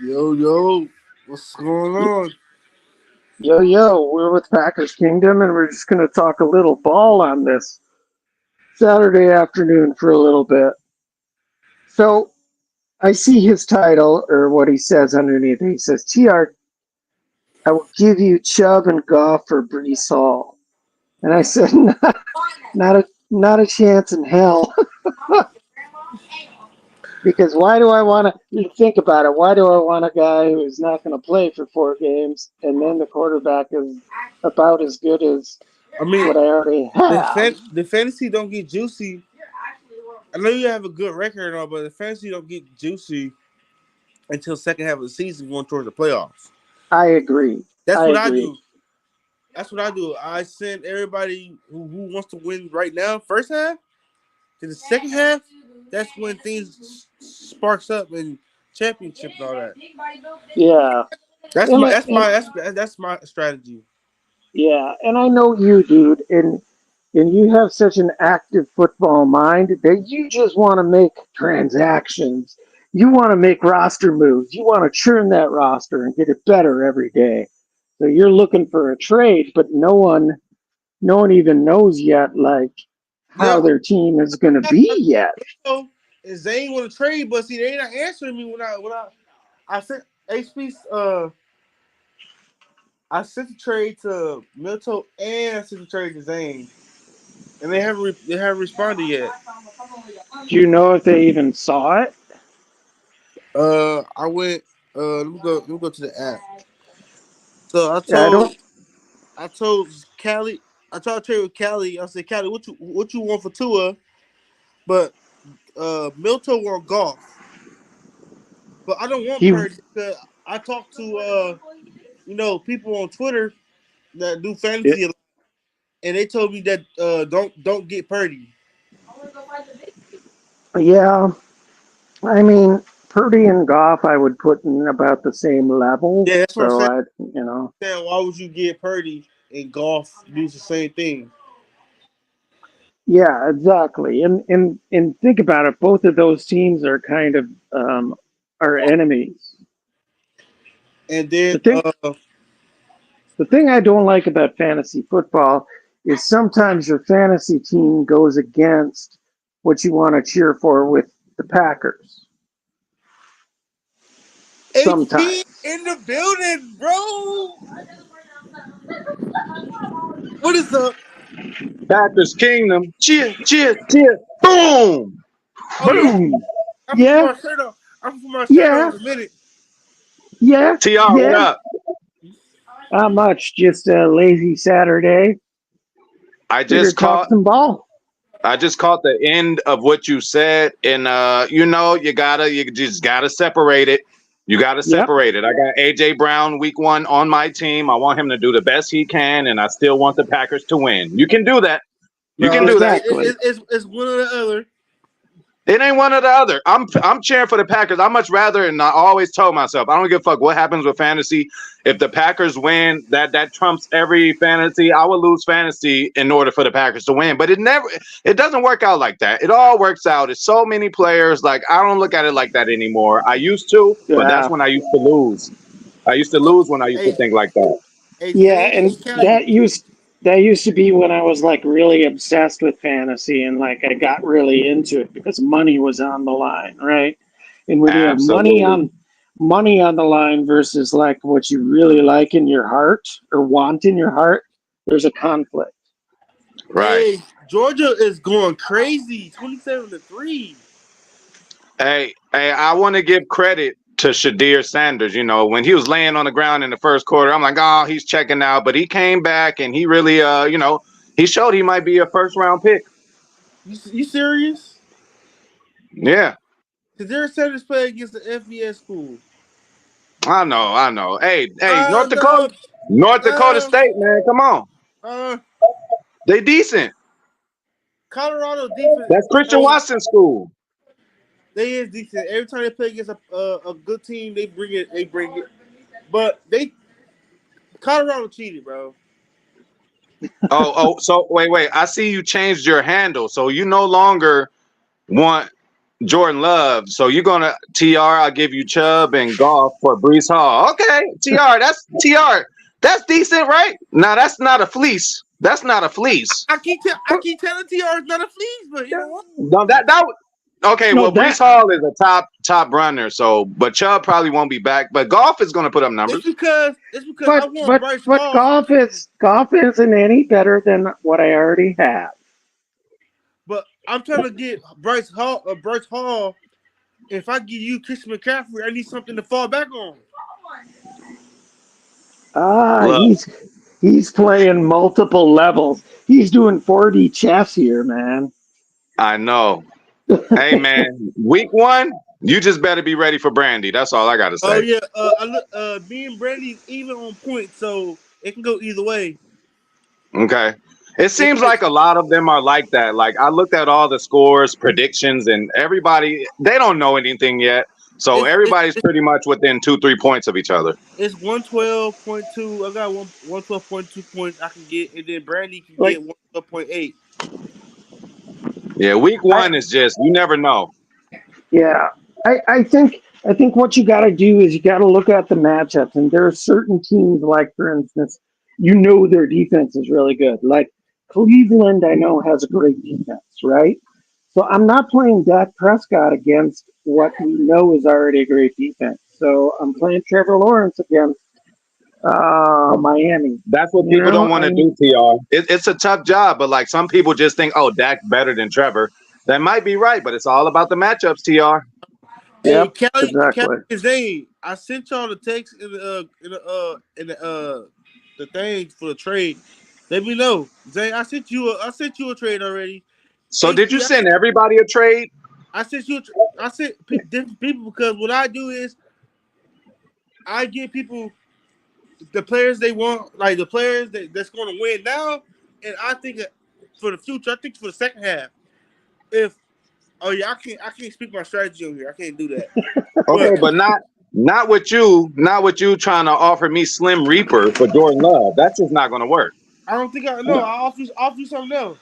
Yo, what's going on? Yo, we're with Packers Kingdom, and we're just going to talk a little ball on this Saturday afternoon for a little bit. So I see his title, or what he says underneath. He says, TR, I will give you Chubb and Goff for Brees Hall. And I said, not a chance in hell. Because why do I want to you think about it? Why do I want a guy who's not going to play for 4 games and then the quarterback is about as good as I mean, what I already have? the fantasy don't get juicy. I know you have a good record and all, but the fantasy don't get juicy until second half of the season, going towards the playoffs. I agree. That's I what I agree. do. That's what I do. I send everybody who wants to win right now, first half, to the second half. That's when things sparks up and championship and all that. Yeah. That's And, my I- that's and my that's my strategy. yeah, and I know you, dude, and you have such an active football mind that you just want to make transactions. You want to make roster moves. You want to churn that roster and get it better every day. So you're looking for a trade, but no one even knows yet like how Now their team is going to be yet. know and Zane want to trade, but see, they not answering me when I sent HP. I sent the trade to Milto and I sent the trade to Zane, and they haven't responded yet. Do you know if they even saw it? I went. Let me go to the app. So Yeah, I don't. I told Callie. I tried to trade with Callie. I said, Callie, what you want for Tua? But Milto want golf, but I don't want He, Purdy because I talked to people on Twitter that do fantasy, and they told me that don't get Purdy. yeah. I mean, Purdy and Goff, I would put in about the same level. Yeah, that's what I'm So saying. I. Why would you get Purdy and golf do the same thing? Yeah, exactly. And think about it. Both of those teams are kind of our enemies. And then The thing I don't like about fantasy football is sometimes your fantasy team goes against what you want to cheer for with the Packers. HP Sometimes. in the building, bro. What is up? Packers Kingdom. Cheer, cheer, cheer. Boom. Oh yeah, Boom. I'm gonna put Yeah, my shirt on. I'm gonna put my shirt on yeah, in a minute. yeah, TR, what yeah. up? Not much. Just a lazy Saturday. I Here to just talk caught some ball. I just caught the end of what you said, and you just gotta separate it. You gotta Yep. separate it. I got AJ Brown week 1 on my team. I want him to do the best he can, and I still want the Packers to win. You can do that. You can No, do that. Exactly. it's one or the other. It ain't one or the other. I'm cheering for the Packers. I much rather, and I always told myself, I don't give a fuck what happens with fantasy. If the Packers win, that trumps every fantasy. I would lose fantasy in order for the Packers to win. But it doesn't work out like that. It all works out. It's so many players. Like I don't look at it like that anymore. I used to, but that's Yeah. when I used to lose. I used to lose when I used to Hey, think like that. hey, Yeah, Zane and and Kelly. that used to be when I was like really obsessed with fantasy and like I got really into it because money was on the line, right? And when you have Absolutely. money on the line versus like what you really like in your heart or want in your heart, there's a conflict. Right. Hey, Georgia is going crazy. 27-3. Hey, I want to give credit to Shadir Sanders. You know, when he was laying on the ground in the first quarter, I'm like, oh, he's checking out. But he came back and he really, he showed he might be a first round pick. You serious? Yeah, Cause their Sanders play against the FBS school. I know. Hey, No, North Dakota uh, State, man, come on, uh, they decent. Colorado defense. That's Christian Hey, Watson school. they is decent. Every time they play against a good team, they bring it. They bring it. But Colorado cheated, bro. So wait, I see you changed your handle, so you no longer want. Jordan Love. So you're gonna TR. I'll give you Chubb and Golf for Brees Hall. Okay, TR. That's TR. That's decent, right? Now that's not a fleece. That's not a fleece. I keep telling TR it's not a fleece, but you know what? No, that. Okay, No, well, Brees Hall is a top runner. So, but Chubb probably won't be back. But Golf is gonna put up numbers. It's because I want Bryce but Hall. golf isn't any better than what I already have. But I'm trying to get Bryce Hall. If I give you Christian McCaffrey, I need something to fall back on. Look. He's playing multiple levels. He's doing 4D chess here, man. I know. Hey, man, week 1, you just better be ready for Brandy. That's all I gotta say. Oh yeah, me and Brandy even on point, so it can go either way. Okay. It seems like a lot of them are like that. Like I looked at all the scores, predictions, and everybody, they don't know anything yet. So everybody's pretty much within 2-3 points of each other. It's 112.2. I got 112.2 points I can get, and then Brandy can get 112.8. Yeah, week 1 is just, you never know. Yeah. I think what you got to do is you got to look at the matchups, and there are certain teams, like for instance, their defense is really good. Like Cleveland, I know has a great defense, right? So I'm not playing Dak Prescott against what we know is already a great defense. So I'm playing Trevor Lawrence against Miami. That's what people don't want to do, TR. It's a tough job, but like some people just think, oh, Dak's better than Trevor. That might be right, but it's all about the matchups, TR. Hey, Yep, exactly. Kelly Zane, I sent y'all the text in the thing for the trade. Let me know, Zane. I sent you a trade already. So did you send everybody a trade? I sent different people because what I do is I give people the players they want, like the players that's going to win now, and I think for the future, I think for the second half. I can't speak my strategy on here. I can't do that. Okay, but not with you trying to offer me Slim Reaper for Jordan Love. That's just not going to work. I don't think I know. I'll offer you something else.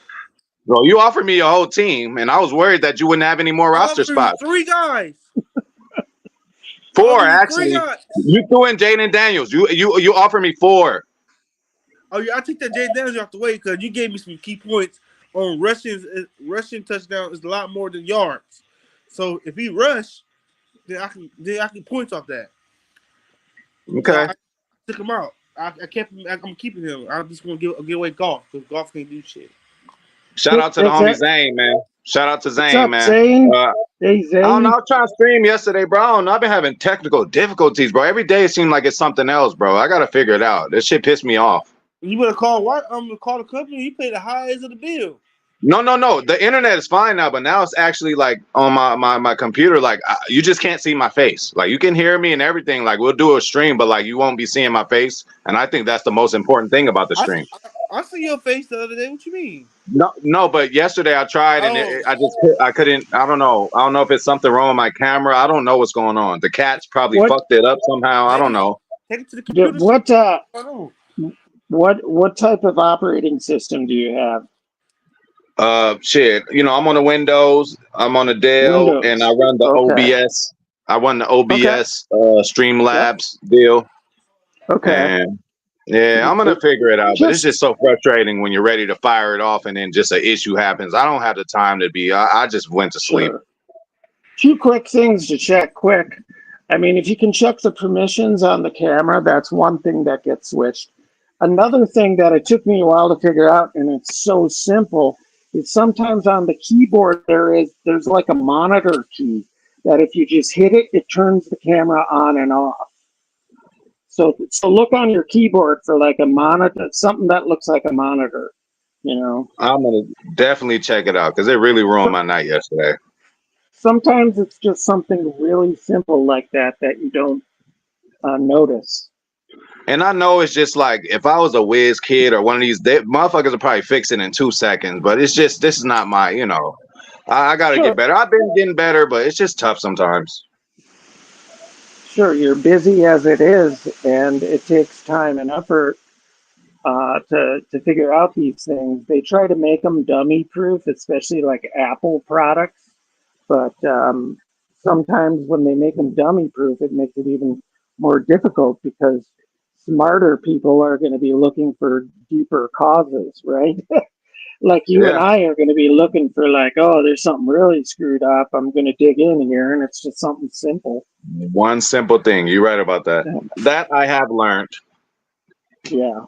Bro, you offered me your whole team, and I was worried that you wouldn't have any more roster spots. 3 guys. 4, actually. You threw in Jaden Daniels. You offered me 4. Oh yeah, I took that Jaden Daniels off the way because you gave me some key points on rushing touchdown is a lot more than yards. So if he rush, then I can points off that. Okay. So I took him out. I kept him. I'm keeping him. I'm just gonna give away Golf because Golf can't do shit. Shout out to the homie Zane, man. Shout out to Zane, man. Zane? Hey, Zane. I don't know. I was trying to stream yesterday, bro. I don't know. I've been having technical difficulties, bro. Every day it seems like it's something else, bro. I gotta figure it out. This shit pissed me off. You better call call the company. You pay the highest of the bill. No. The internet is fine now, but now it's actually like on my computer. Like you just can't see my face. Like you can hear me and everything. Like we'll do a stream, but like you won't be seeing my face. And I think that's the most important thing about the stream. I see your face the other day. What you mean? No. But yesterday I tried and I couldn't. I don't know. I don't know if it's something wrong with my camera. I don't know what's going on. The cats probably fucked it up somehow. I don't know. Take it to the computer. What type of operating system do you have? Shit. I'm on the Windows. I'm on the Dell, and I run the OBS. I run the OBS Streamlabs deal. Okay. And yeah, I'm gonna figure it out. But it's just so frustrating when you're ready to fire it off, and then just an issue happens. I don't have the time to be. I just went to sleep. Sure. 2 quick things to check quick. I mean, if you can check the permissions on the camera, that's one thing that gets switched. Another thing that it took me a while to figure out, and it's so simple, is sometimes on the keyboard there's like a monitor key that if you just hit it, it turns the camera on and off. So look on your keyboard for like a monitor, something that looks like a monitor. I'm gonna definitely check it out because it really ruined my night yesterday. Sometimes it's just something really simple like that you don't notice. And I know it's just like if I was a whiz kid or one of these motherfuckers will probably fix it in 2 seconds, but it's just this is not my, I gotta get better. I've been getting better, but it's just tough sometimes. Sure, you're busy as it is, and it takes time and effort to figure out these things. They try to make them dummy proof, especially like Apple products. But sometimes when they make them dummy proof, it makes it even more difficult because smarter people are going to be looking for deeper causes, right? Like you and Yeah, I are going to be looking for like, oh, there's something really screwed up. I'm going to dig in here, and it's just something simple. one simple thing. You're right about that. That I have learned. Yeah,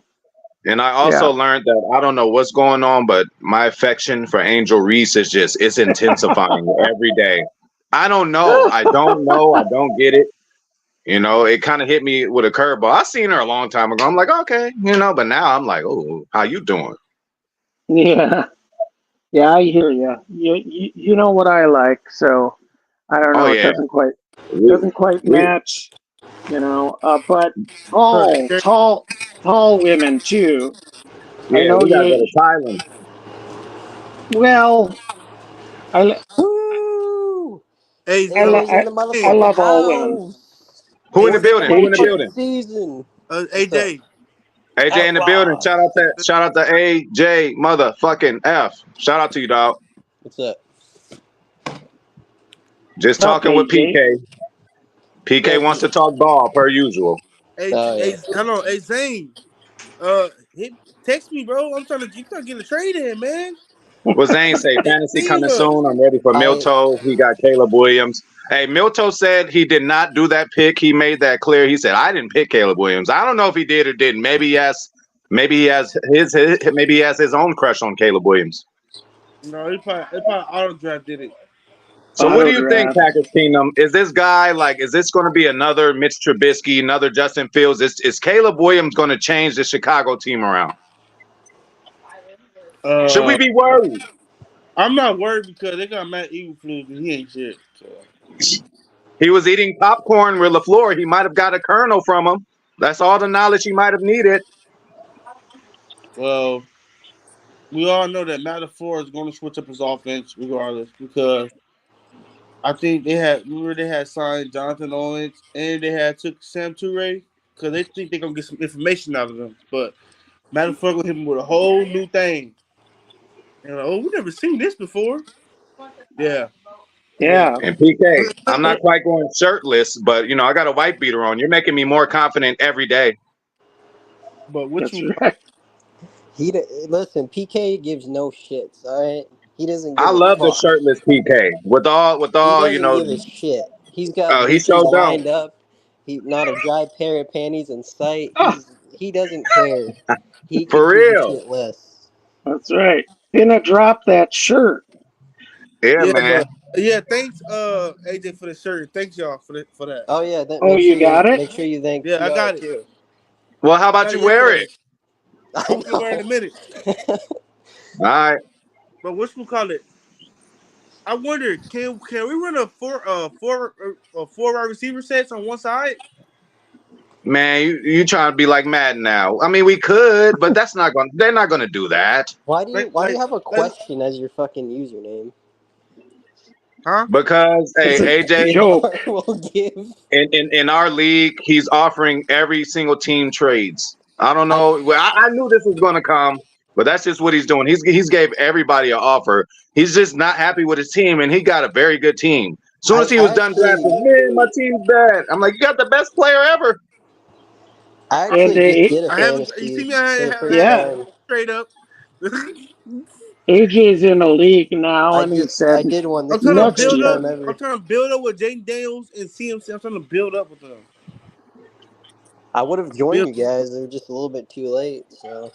And I yeah, also learned that I don't know what's going on, but my affection for Angel Reese is just it's intensifying every day. I don't know. I don't know. I don't get it. You know, it kind of hit me with a curveball. I seen her a long time ago. I'm like, okay, you know, but now I'm like, oh, how you doing? yeah, yeah. I hear you. You know what I like, so I don't Oh know. It yeah, we, doesn't quite we match, you know. But So, tall women too. I yeah, know we gotta go you. to Thailand. Well, I Woo! hey, AJ's in the I hey, motherfucking love all women. house. Who in the one, AC building? Who in the AJ, motherfucking building? season. What's up? AJ, AJ in the building. Outlaws. Shout out to AJ motherfucking F. Shout out to you, dog. What's up? Just what's up, talking with AJ? PK. PK Yes. wants to talk ball per usual. Oh yeah. hold on, hey Zane, hit, text me, bro. You trying to get a trade in, man. What Zane say? Hey, Fantasy team coming us. soon. I'm ready for I Milto. He got Caleb Williams. Hey, Milto said he did not do that pick. He made that clear. He said I didn't pick Caleb Williams. I don't know if he did or didn't. Maybe he has maybe he has his own crush on Caleb Williams. No, he probably auto draft did it. So what do Auto you think, draft. Packers Kingdom? Is this guy like? Is this going to be another Mitch Trubisky, another Justin Fields? Is Caleb Williams going to change the Chicago team around? Should we Uh, be worried? I'm not worried because they got Matt Eberflus and he ain't shit. So. He was eating popcorn with LaFleur. He might have got a kernel from him. That's all the knowledge he might have needed. Well, we all know that Matt LaFleur is going to switch up his offense regardless because I think they had signed Jonathan Owens and they had took Sam Toure because they think they're gonna get some information out of them. But Matt LaFleur gonna hit him with a whole new thing. And like, oh, we never seen this before. Yeah, yeah. Yeah, And PK, I'm not quite going shirtless, but you know, I got a white beater on. You're making me more confident every day. But what that's you right. listen. PK gives no shits. All right. He doesn't I give a love the fuck. shirtless PK. With He all, you doesn't know, give a shit. He's got he bitches showed down. lined up. He not a dry pair of panties in sight. Oh, He doesn't care. He For could give a real. shit less. that's right. Gonna drop that shirt. Yeah, yeah, man. but yeah, thanks AJ for the shirt. Thanks y'all for that. Oh yeah, Oh, you got it? make sure you thank Yeah, I PR got it. too. Well, how I about got you it wear it? yesterday. I I'm gonna wear it in a know. minute. All right. But what we call it? I wonder, can we run a four wide receiver sets on one side? Man, you trying to be like Madden now. I mean, we could, but they're not gonna do that. Like Why do you have a like question as your fucking username? huh? Because It's a hey, AJ, joke. PR will give. in our league, he's offering every single team trades. I don't I know. Well, I knew this was going to come, but that's just what he's doing. He's gave everybody an offer. He's just not happy with his team, and he got a very good team. As soon as he I was done actually drafting, man, my team's bad. I'm like, you got the best player ever. And just did a I haven't. You see fantasy me? for I the haven't first had yeah, time. straight up. AJ's in a league now, and he I said did one. I'm This is trying to my next build first year. up. time I'm ever. trying to build up with Jaden Daniels and CMC. I'm trying to build up with them. I would have joined Build. you guys. They were just a little bit too late. So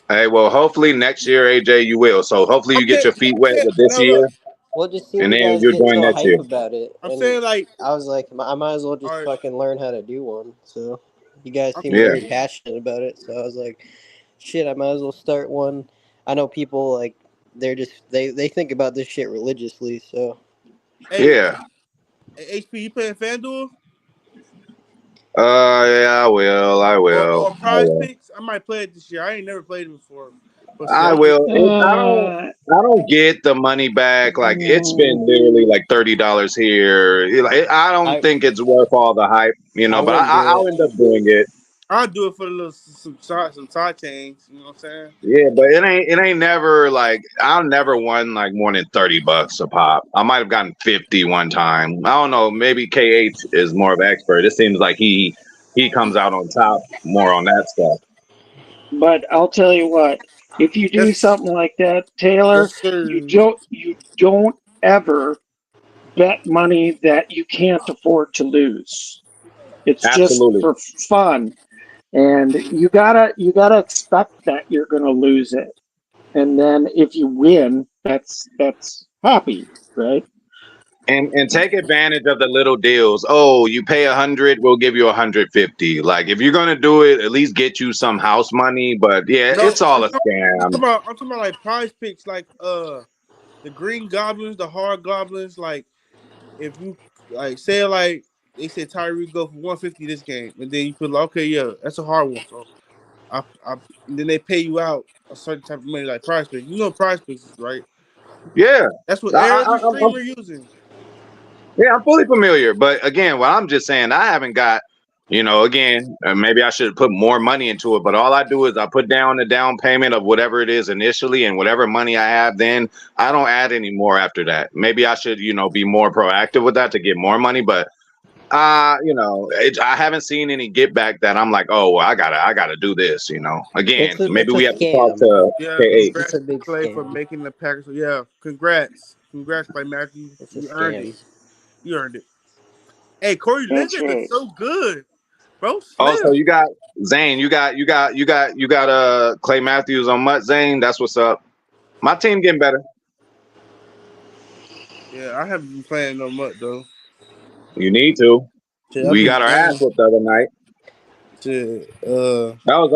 Hey, well, hopefully next year, AJ, you will. So hopefully you get Okay. your feet wet with this No, year, look. well, just seeing and you then guys you'll getting join so next year. hype about it, I'm and saying like, I was like, I might as well all just right. fucking learn how to do one. So you guys I'm seem Yeah. very passionate about it. So I was like, shit, I might as well start one. I know people like they think about this shit religiously. So hey, Yeah. HP, you playing FanDuel Yeah, I will. I will. or I Prize will. Picks? I might play it this year. I ain't never played it before. But shit, I I'm just will. Uh, I don't get the money back. Like it's been literally like $30 here. I don't I think it's worth all the hype, you I know. But wouldn't do I'll it. end up doing it. I'll do it for the little some side change. You know what I'm saying? Yeah, but it ain't never like I've never won like more than $30 a pop. I might have gotten 50 one time. I don't know. Maybe KH is more of an expert. It seems like he comes out on top more on that stuff. But I'll tell you what, if you do Yes, something like that, Taylor, yes, sir. you don't ever bet money that you can't afford to lose. It's just Absolutely. for fun. And you gotta expect that you're gonna lose it. And then if you win, that's happy, right? And take advantage of the little deals. Oh, you pay 100, we'll give you 150. Like if you're gonna do it, at least get you some house money. But yeah, No, it's all a scam. I'm talking about like prize picks, like the green goblins, the hard goblins. Like if you like say like they said Tyreek go for 150 this game, and then you put like, okay, yeah, that's a hard one. So I and then they pay you out a certain type of money like prize picks. You know prize picks is right. Yeah. That's what I, I, every I'm, streamer using. Yeah, I'm fully familiar. But again, what I'm just saying, I haven't got, again, maybe I should put more money into it. But all I do is I put down the down payment of whatever it is initially, and whatever money I have, then I don't add any more after that. Maybe I should, be more proactive with that to get more money. But I haven't seen any get back that I'm like, oh, well, I gotta do this. Again, maybe It's a we have to talk scam. to Yeah, KH. It's congrats a big Clay for scam. making the Packers. So yeah, congrats, by Matthew. It's a You earned it. scam. You earned it. Hey, Corey That's Linden is right. so good, bro. Oh, so Slim. you got Zane, you got Clay Matthews on Mutt Zane. That's what's up. My team getting better. Yeah, I haven't been playing no much though. You need to. Shit, I've We been got our ass playing. whooped the other night. Shit, That was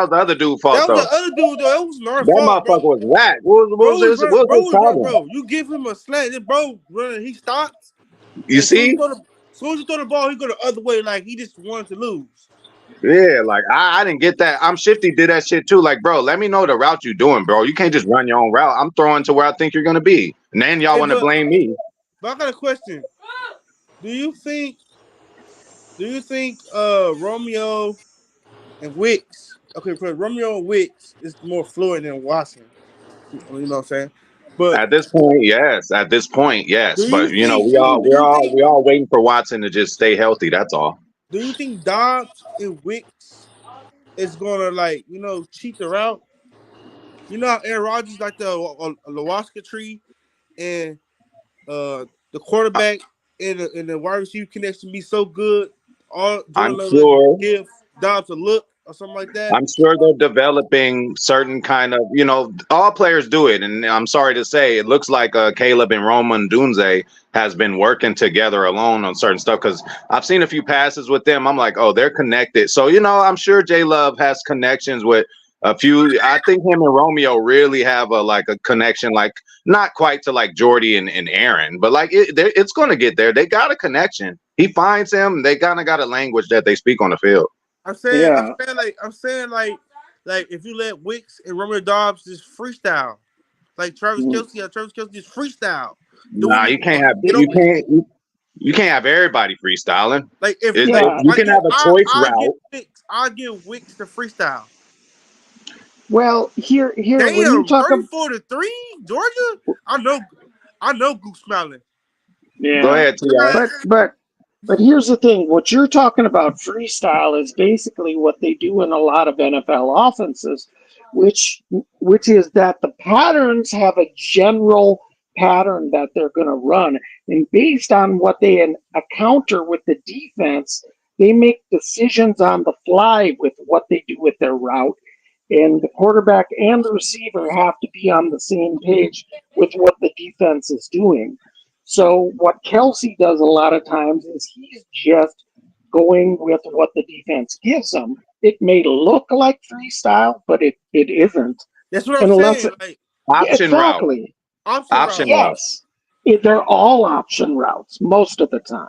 the other dude fault that was though. the other dude though. It was our That fault, bro. motherfucker was whack. Bro was running, What was his problem? bro. You give him a slant, then bro running, he stops. You And see? as soon as you throw the ball, he go the other way, like he just wanted to lose. Yeah, like I didn't get that. I'm Shifty did that shit too. Like, bro, let me know the route you're doing, bro. You can't just run your own route. I'm throwing to where I think you're gonna be. And then y'all Hey, want to blame me. but I got a question. Do you think Romeo and Wicks? Okay, because Romeo and Wicks is more fluent than Watson. You know what I'm saying? But At this point, yes. At this point, yes. do you But think we all do you think we all waiting for Watson to just stay healthy. That's all. do you think Dobbs and Wicks is gonna cheat the route? You know how Aaron Rodgers like the Lewaska tree, and the quarterback and the wide receiver connection be so good. All I'm Jordan Love like sure. give Dobbs a look or something like that. I'm sure they're developing certain kind of, all players do it. And I'm sorry to say, it looks like Caleb and Roman Dunze has been working together alone on certain stuff. Because I've seen a few passes with them. I'm like, oh, they're connected. So, I'm sure J Love has connections with a few. I think him and Romeo really have a connection, like not quite to like Jordy and Aaron, but like it's going to get there. They got a connection. He finds him. They kind of got a language that they speak on the field. I'm Yeah. saying like if you let Wicks and Romeo Dobbs just freestyle, like Travis Kelce just freestyle. Do Nah, what he you can't want. have you can't have everybody freestyling. Like if Yeah. You can have a choice route. I give Wicks the freestyle. Well, here when you Damn, talk 34-3, Georgia. I know Goose smiling. Go yeah. ahead, T.I. But here's the thing. What you're talking about freestyle is basically what they do in a lot of NFL offenses, which is that the patterns have a general pattern that they're going to run, and based on what they encounter with the defense, they make decisions on the fly with what they do with their route. And the quarterback and the receiver have to be on the same page with what the defense is doing. So what Kelce does a lot of times is he's just going with what the defense gives him. It may look like freestyle, but it isn't. That's what I'm Unless saying. it, Option route. exactly. Option route. route. Yes. They're all option routes most of the time.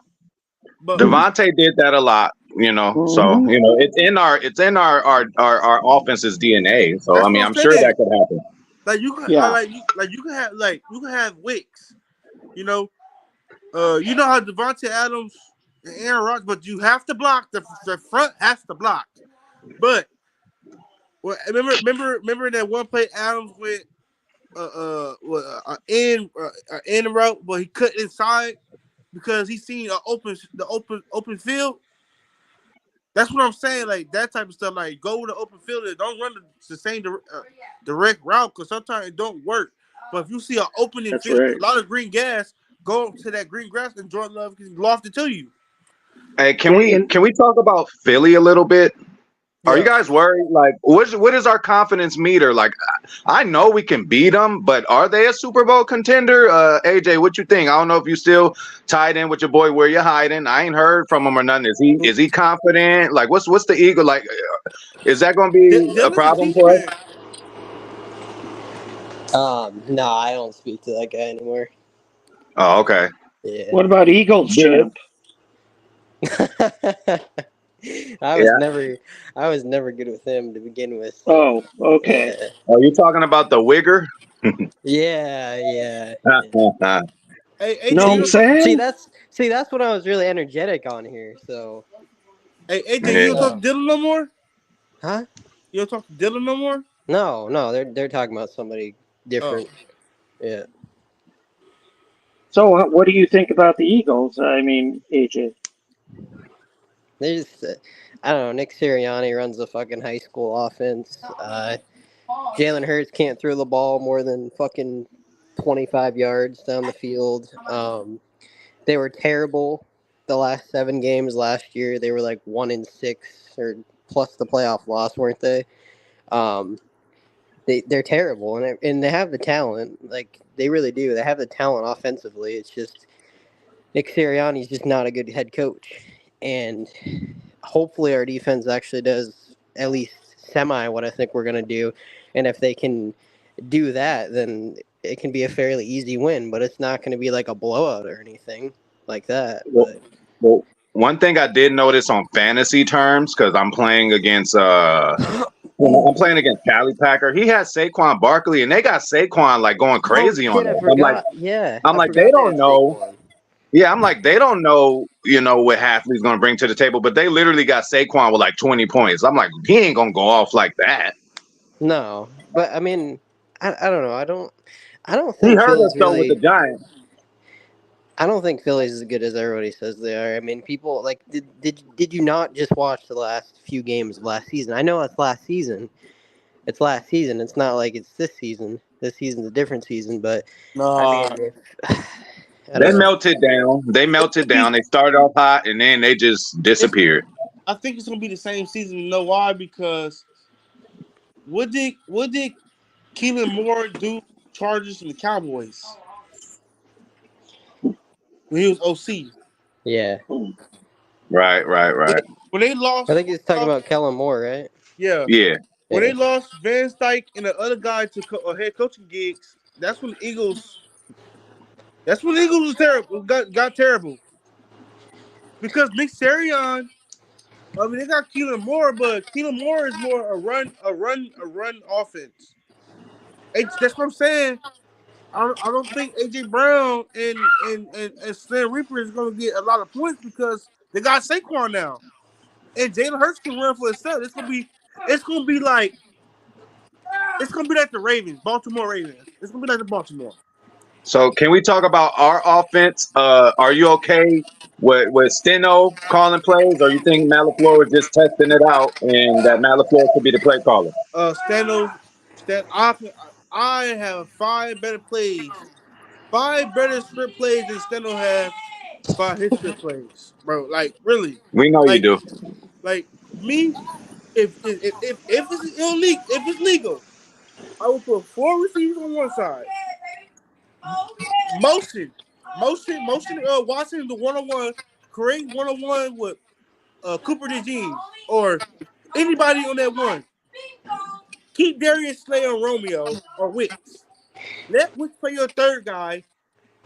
But Devontae did that a lot, So it's in our offense's DNA. So that's I mean, what I'm sure saying. that could happen. Like you can, Yeah. you can have Wicks. You know how Devontae Adams and Aaron Rodgers, but you have to block the front has to block. But remember that one play Adams went in route, but he cut inside because he seen the open field. That's what I'm saying. Like that type of stuff. Like go with the open field and don't run the same direct route because sometimes it don't work. But if you see an opening That's field, right. a lot of green gas, go to that green grass and Jordan Love can loft it to you. Hey, can we talk about Philly a little bit? Are you Yeah. guys worried? Like, what is our confidence meter? Like, I know we can beat them, but are they a Super Bowl contender? AJ, what you think? I don't know if you still tied in with your boy where you hiding. I ain't heard from him or nothing. Is he confident? Like, what's the ego like? Is that going to be a Dylan's a problem Chiefs for us? fan. No, I don't speak to that guy anymore. Oh, okay. Yeah. What about Eagles, Yeah. champ? I was never good with him to begin with. Oh, okay. Are you talking about the Wigger? Yeah. Hey, AJ, No, you I'm don't, saying? That's what I was really energetic on here. So, hey, AJ, Yeah. you don't talk to Dylan no more? huh? You don't talk to Dylan no more? No, they're talking about somebody different. Yeah. So, what do you think about the Eagles? I mean, AJ. They just, I don't know. Nick Sirianni runs a fucking high school offense. Jalen Hurts can't throw the ball more than fucking 25 yards down the field. They were terrible the last 7 games last year. They were like 1-6 or plus the playoff loss, weren't they? They're terrible, and they have the talent. Like they really do. They have the talent offensively. It's just Nick Sirianni's just not a good head coach, and hopefully our defense actually does at least semi what I think we're gonna do, and if they can do that, then it can be a fairly easy win. But it's not going to be like a blowout or anything like that. Well, one thing I did notice on fantasy terms, because I'm playing against Cali Packer. He has Saquon Barkley, and they got Saquon like going crazy on I it. forgot. I'm like, they don't know. Yeah, I'm like, they don't know, what Halfley's going to bring to the table, but they literally got Saquon with like 20 points. I'm like, he ain't going to go off like that. No, but I mean, I don't know. I don't He think heard Philly's us though with the Giants. I don't think Philly's as good as everybody says they are. I mean, people like did you not just watch the last few games of last season? I know it's last season. It's last season. It's not like it's this season. This season's a different season, but I mean, They melted down. They started off hot, and then they just disappeared. I think it's gonna be the same season. You know why? Because what did Keelan Moore do? Chargers and the Cowboys when he was OC. yeah. Right. When they lost, I think he's talking about Kellen Moore, right? Yeah. Yeah. When they lost Van Dyke and the other guy to head coaching gigs, that's when the Eagles. That's when the Eagles was terrible. Got terrible because Nick Sirianni. I mean, they got Keelan Moore, but Keelan Moore is more a run offense. That's what I'm saying. I don't think AJ Brown and Stan Reaper is going to get a lot of points because they got Saquon now, and Jalen Hurts can run for himself. It's gonna be like the Ravens, Baltimore Ravens. It's gonna be like the Baltimore. So can we talk about our offense? Are you okay with Steno calling plays, or you think Malafleur is just testing it out and that Malafleur could be the play caller? I have 5 better plays, 5 better script plays than Steno has by his script plays, bro. Like really, We know you do. Like me, if it's illegal, if it's legal, I will put 4 receivers on one side. Motion. Watson the 1-on-1, create 1-on-1 with Cooper DeJean or anybody on that one. Keep Darius Slay on Romeo or Wicks. Let Wicks play your third guy.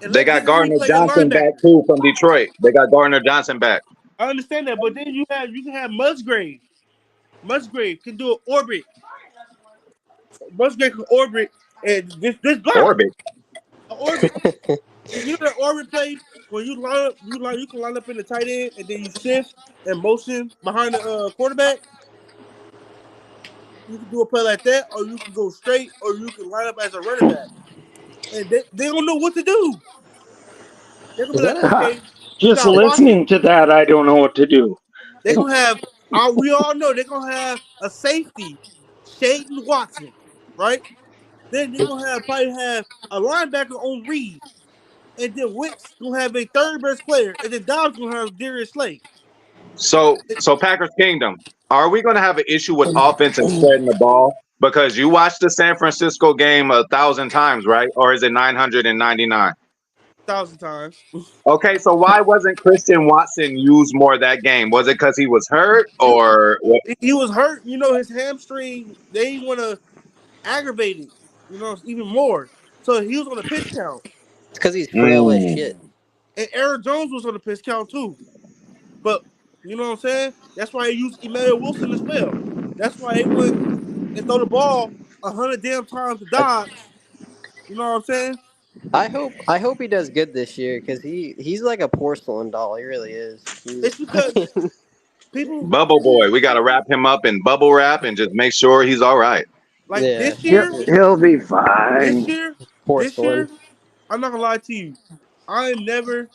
And They got Gardner Johnson back too from Detroit. They got Gardner Johnson back. I understand that, but then you can have Musgrave. Musgrave can do an orbit. Musgrave can orbit and this block. Orbit. Orbit. You know that orbit play when you can line up in the tight end and then you shift and motion behind the quarterback. You can do a play like that, or you can go straight, or you can line up as a running back. And they don't know what to do. They're gonna be like, okay, we Just got Watson. listening to that, I don't know what to do. They're gonna have. We all know they're gonna have a safety, Shaden Watson, right? Then they're gonna probably have a linebacker on Reed, and then Wicks gonna have a third best player, and then Dobbs gonna have Darius Slay. So Packers Kingdom, are we going to have an issue with offense and spreading the ball? Because you watched the San Francisco game 1,000 times, right? Or is it 999? 1,000 times. Okay, so why wasn't Christian Watson used more that game? Was it because he was hurt or what? He was hurt. You know, his hamstring. They want to aggravate it. You know, even more. So he was on the pitch count. It's because he's frail as shit. And Aaron Jones was on the pitch count too. But you know what I'm saying? That's why they used Emmanuel Wilson as well. That's why they went and throw the ball 100 damn times to Dobbs. You know what I'm saying? I hope he does good this year because he's like a porcelain doll. He really is. It's because people Bubble Boy, we got to wrap him up in bubble wrap and just make sure he's all right. like Yeah. this year. He'll be fine. This year, Porcelain. I'm not gonna lie to you. I ain't never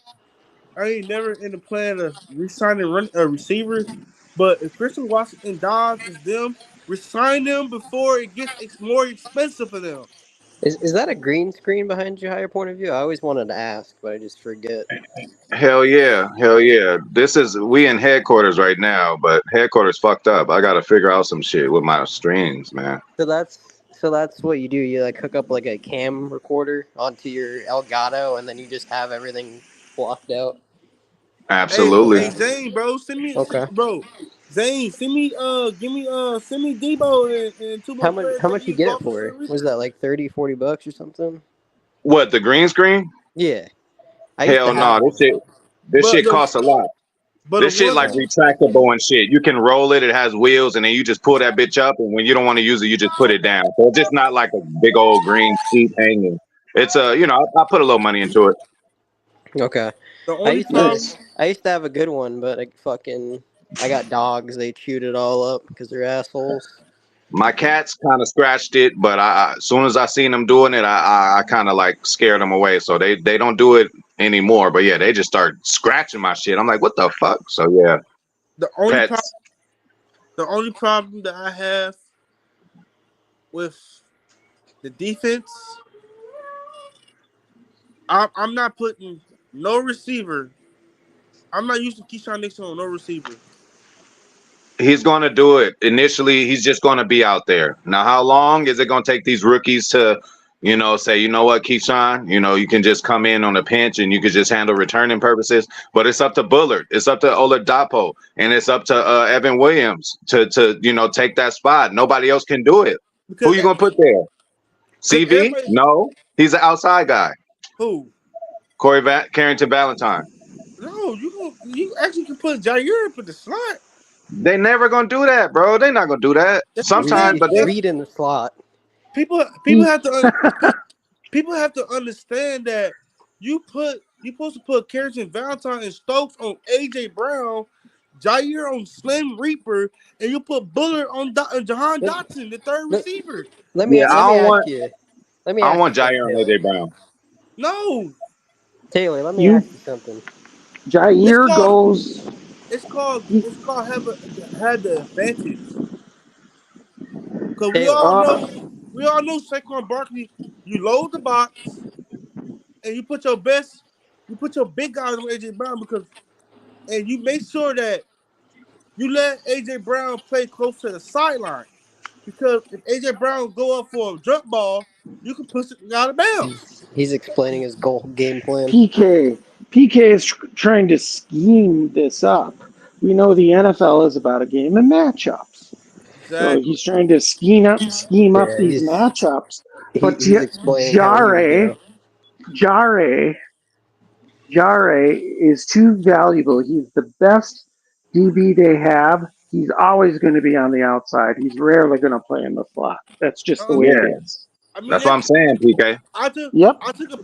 in the plan of re-signing a receiver. But if Christian Watson and Dobbs is them, resign them before it gets more expensive for them. Is that a green screen behind your higher point of view? I always wanted to ask, but I just forget. Hell yeah. We in headquarters right now, but headquarters fucked up. I got to figure out some shit with my streams, man. So that's what you do. You like hook up like a cam recorder onto your Elgato, and then you just have everything blocked out. Absolutely. Hey Zane, bro, send me Okay. bro. Zane, send me send me Debo and two more. How much you get it for? Was that like $30-$40 or something? What, the green screen? Yeah. Hell no, this shit costs a lot. But This shit like retractable and shit. You can roll it. It has wheels, and then you just pull that bitch up. And when you don't want to use it, you just put it down. So it's just not like a big old green sheet hanging. It's I put a little money into it. Okay. The only I used to have a good one, but I got dogs. They chewed it all up because they're assholes. My cats kind of scratched it, but as soon as I seen them doing it, I kind of like scared them away. So they don't do it anymore. But yeah, they just start scratching my shit. I'm like, what the fuck? So yeah. The only problem that I have with the defense, I'm not putting no receiver. I'm not using Keyshawn Nixon on no receiver. He's going to do it. Initially, he's just going to be out there. Now, how long is it going to take these rookies to, say, you know what, Keyshawn, you can just come in on a pinch and you could just handle returning purposes. But it's up to Bullard. It's up to Oladapo. And it's up to Evan Williams to take that spot. Nobody else can do it. Because Who you going to put there? CV? No. He's an outside guy. Who? Carrington Valentine. No, you actually can put Jair up in the slot. They never gonna do that, bro. They're not gonna do that. Sometimes, but read in the slot. People have to understand that you're supposed to put Carrington Valentine and Stokes on AJ Brown, Jair on Slim Reaper, and you put Bullard on Jahan Dotson, the third receiver. Let me ask you. I don't want Jair on AJ Brown. No, Taylor. Let me ask you something. Jair goes. It's called have the advantage. Because we all know Saquon Barkley, you load the box and you put your big guys on AJ Brown and you make sure that you let AJ Brown play close to the sideline. Because if AJ Brown go up for a jump ball, you can push it out of bounds. He's explaining his game plan. PK is trying to scheme this up. We know the NFL is about a game of matchups. Exactly. So he's trying to scheme up these matchups. But Jare is too valuable. He's the best DB they have. He's always going to be on the outside. He's rarely going to play in the slot. That's just the way it is. I mean, that's what I'm saying, PK. I took a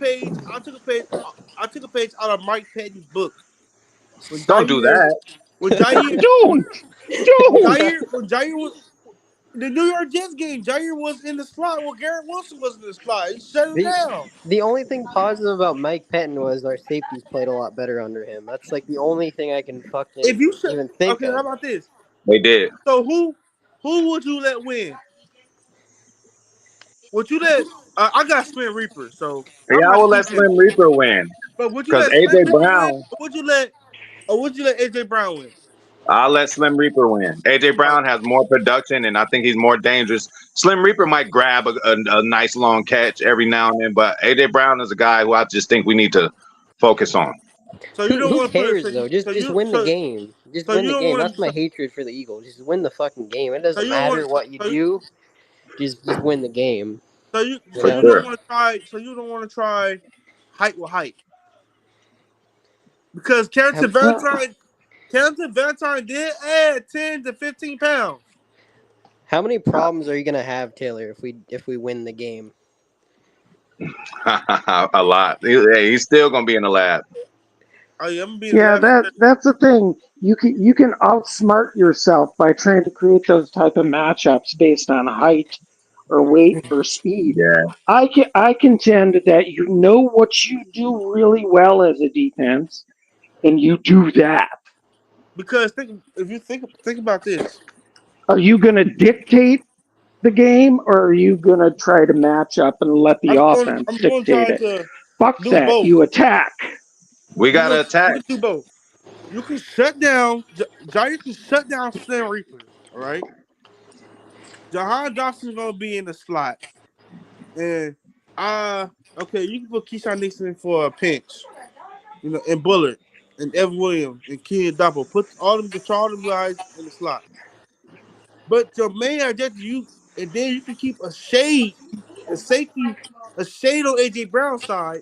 page out of Mike Petty's book. Don't do that. When Jair, don't. When The New York Jets game, Jair was in the slot. Well, Garrett Wilson was in the slot. He shut him down. The only thing positive about Mike Pettin was our safeties played a lot better under him. That's like the only thing I can If fucking you shut, even think okay, how of. about this? They did. So who would you let win? Would you let? I got Slim Reaper, so I'm Yeah, I not will let keeping it. Slim Reaper win But would you because let Slim AJ Reaper win? Brown. Or would you let AJ Brown win? I'll let Slim Reaper win. AJ Brown has more production, and I think he's more dangerous. Slim Reaper might grab a nice long catch every now and then, but AJ Brown is a guy who I just think we need to focus on. So you don't Who want to put. cares though? Just win the game. Just So win you the don't game. want That's my to. hatred for the Eagles. Just win the fucking game. It So doesn't you don't matter want. what you do. Just win the game. So you You so For you know? sure. don't want to try. So you don't want to try height with height because Carrington Valentine did add 10 to 15 pounds. How many problems are you gonna have, Taylor, if we win the game? A lot. He's still gonna be in the lab. Oh yeah, I'm gonna be in the Yeah, lab. that's the thing. You can outsmart yourself by trying to create those type of matchups based on height or weight or speed. Yeah. I contend that you know what you do really well as a defense, and you do that. Because if you think about this, Are you going to dictate the game, or are you going to try to match up and let the offense I'm going to dictate try it? to Fuck do that. both. You attack. We gotta You attack. can do both. You can shut down Jair can shut down Slim Reaper. All right. Jahan Dawson's gonna be in the slot, and okay, you can put Keyshawn Nixon for a pinch, and Bullard and Evan Williams and Ken Doppel. Put control all them guys in the slot. But your main objective, and then you can keep a shade on AJ Brown's side.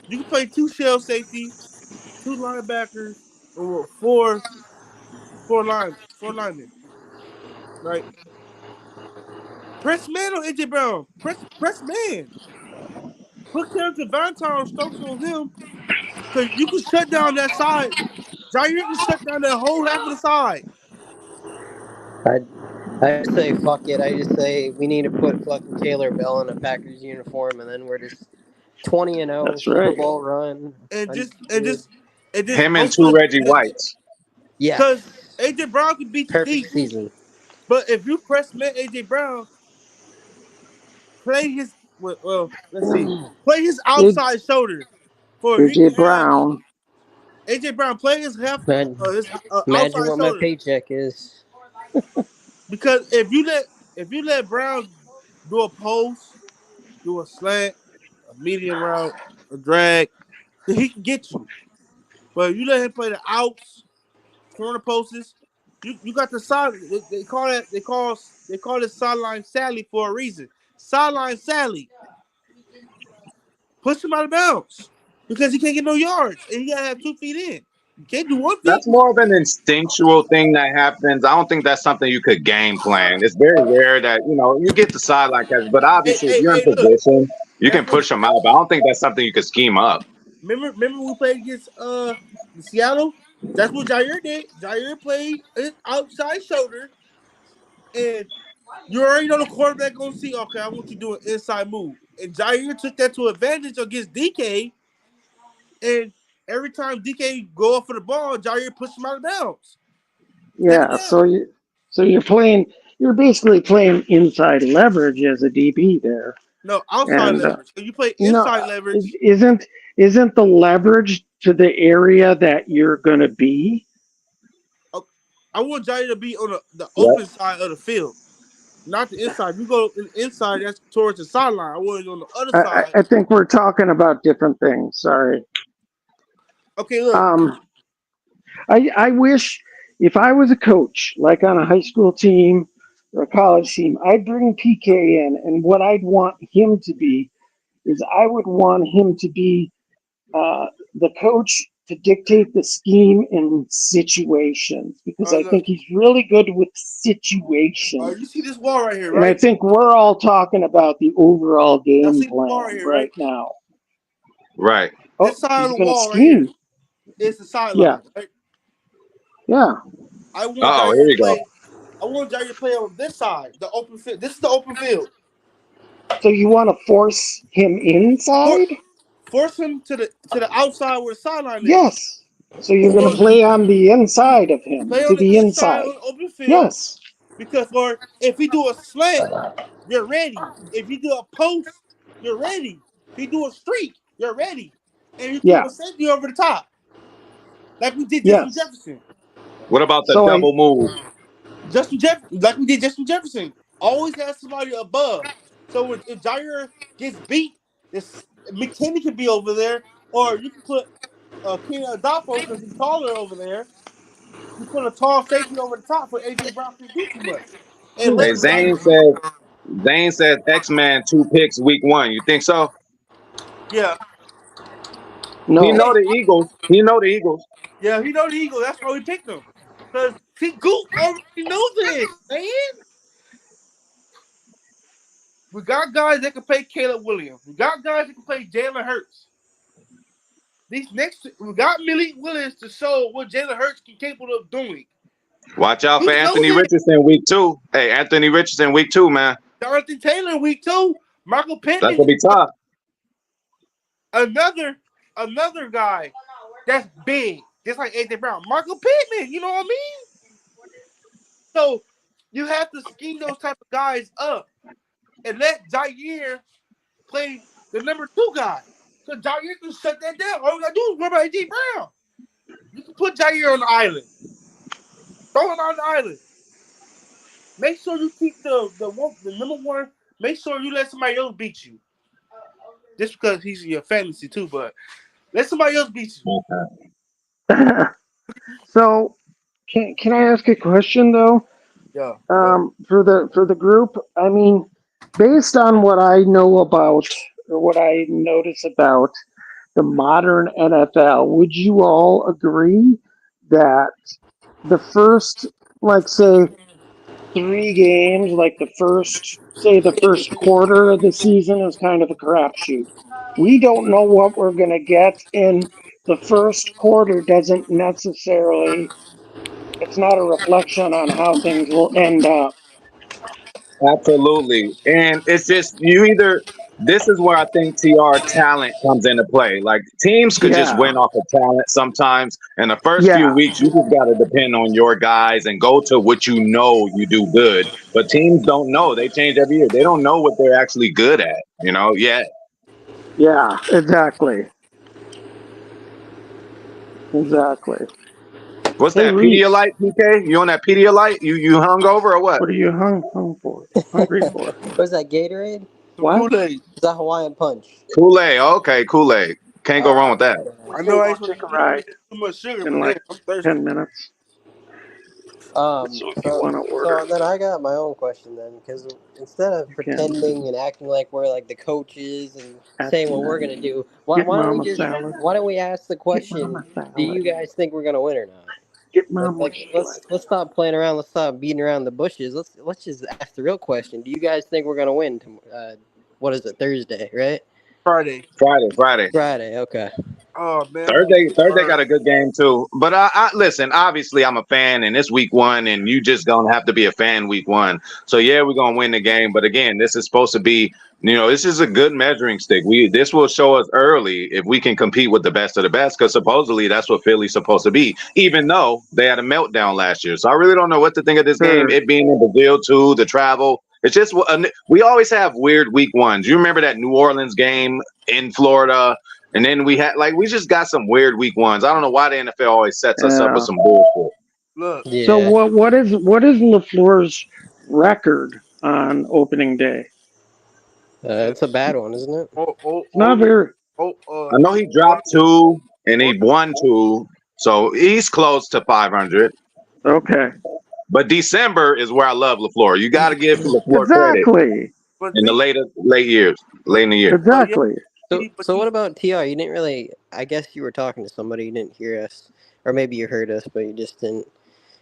You can play two shell safeties, two linebackers, or four linemen, right? Press man on AJ Brown. Press man. Put Carrington Valentine Stokes on him because you can shut down that side. Jair can shut down that whole half of the side. I just say fuck it. I just say we need to put fucking Taylor Bell in a Packers uniform, and then we're just 20-0 That's Super right. Bowl run. And Undefeated. then Him and two hopefully Reggie Whites. because Yes. AJ Brown can beat you Perfect deep. season. But if you press man AJ Brown, play his let's see, play his outside shoulder for he can AJ have Brown. AJ Brown play his Imagine outside what my shoulder paycheck is. because if you let Brown do a post, do a slant, a medium route, a drag, then he can get you. But if you let him play the outs, corner posts, you got the side. They call it sideline Sally for a reason. Sideline Sally. Push him out of bounds because he can't get no yards and he gotta have 2 feet in. You can't do 1 feet. That's more of an instinctual thing that happens. I don't think that's something you could game plan. It's very rare that you get the sideline catch, but obviously if you're in Look. position, you can That's what. push them out. But I don't think that's something you could scheme up. Remember we played against Seattle. That's what Jair did. Jair played his outside shoulder, and you already know the quarterback gonna see. Okay, I want you to do an inside move, and Jair took that to advantage against DK. And every time DK go off for the ball, Jair pushed him out of bounds. Yeah, you're basically playing inside leverage as a DB there. No, outside And leverage. So you play no, inside leverage. isn't the leverage to the area that you're going to be? I want Jair to be on the open side of the field, not the inside. You go inside, that's towards the sideline. I want it on the other side. I think we're talking about different things. Sorry. Okay, look. I wish if I was a coach, like on a high school team or a college team, I'd bring PK in, and what I'd want him to be is I would want him to be the coach to dictate the scheme in situations because I think he's really good with situations. You see this wall right here, right? And I think we're all talking about the overall game plan right now. Right. This side of the wall right here is the sideline, right? Yeah. I want here we go. I want Jair to play on this side, the open field. This is the open field. So you want to force him inside? Force him to the outside where the sideline is. Yes. So you're going to play on the inside of him, Play to on the the inside inside. on the open field. Yes. Because if we do a slant, you're ready. If you do a post, you're ready. If you do a streak, you're ready. And you keep a safety over the top. Like we did Justin Jefferson. What about the double move? Like we did Justin Jefferson. Always have somebody above. So if Jair gets beat, McKinney can be over there. Or you can put Kenny Adolfo because he's taller over there. You put a tall safety over the top for A.J. Brown to do too much. And Hey, Zane says X-Man 2 picks week 1. You think so? Yeah. No. He know the Eagles. Yeah, he know the Eagles. That's why we picked him. Because Goop already knows this, man. We got guys that can play Caleb Williams. We got guys that can play Jalen Hurts. We got Malik Willis to show what Jalen Hurts is capable of doing. Watch out for Anthony Richardson week 2. Hey, Anthony Richardson week 2, man. Jonathan Taylor week 2. Michael Pittman. That's gonna be tough. Another guy that's big, just like A.J. Brown. Michael Pittman, you know what I mean? So you have to scheme those type of guys up and let Jair play the number 2 guy. So Jair can shut that down. All we gotta do is worry about A.J. Brown. You can put Jair on the island. Throw him on the island. Make sure you keep the number 1. Make sure you let somebody else beat you. Just because he's your fantasy too, but let somebody else beat you. So, can I ask a question though? Yeah. For the group, I mean, based on what I know about or what I notice about the modern NFL, would you all agree that the first, like, say, 3 games, like the first quarter of the season is kind of a crapshoot? We don't know what we're going to get in the first quarter. Doesn't necessarily, it's not a reflection on how things will end up. Absolutely. And it's just this is where I think TR talent comes into play. Like teams could just win off of talent sometimes. In the first few weeks, you just got to depend on your guys and go to what you know you do good. But teams don't know. They change every year. They don't know what they're actually good at, yet. Yeah, exactly. What's that, Pedialyte, PK? You on that Pedialyte? You hungover or what? What are you hungry for? What's that, Gatorade? What? Kool-Aid. Is that Hawaiian Punch? Kool-Aid. Okay, Kool-Aid. Can't go wrong with that. I know I ain't Take supposed a to ride too much sugar, in like I'm thirsty. 10 minutes. So if you want to order. So then I got my own question then, because instead of pretending and acting like we're like the coaches and saying what we're gonna do, why don't we ask the question? Do you guys think we're gonna win or not? Let's stop playing around. Let's stop beating around the bushes. Let's just ask the real question. Do you guys think we're gonna win? What is it? Thursday, right? Friday. Okay. Oh man. Thursday got a good game too. But I listen. Obviously, I'm a fan, and it's week 1, and you just gonna have to be a fan week 1. So yeah, we're gonna win the game. But again, this is supposed to be, this is a good measuring stick. This will show us early if we can compete with the best of the best, because supposedly that's what Philly's supposed to be. Even though they had a meltdown last year, so I really don't know what to think of this game. It being in Brazil too, the travel. It's just we always have weird week 1s. You remember that New Orleans game in Florida? And then we just got some weird week 1s. I don't know why the NFL always sets us up with some bullshit. Look. Yeah. So what is LaFleur's record on opening day? It's a bad one, isn't it? Not very. I know he dropped 2 and he won 2, so he's close to 500. Okay. But December is where I love LaFleur. You got to give LaFleur credit in the late in the year. Exactly. So what about TR? You didn't really. I guess you were talking to somebody. You didn't hear us, or maybe you heard us, but you just didn't.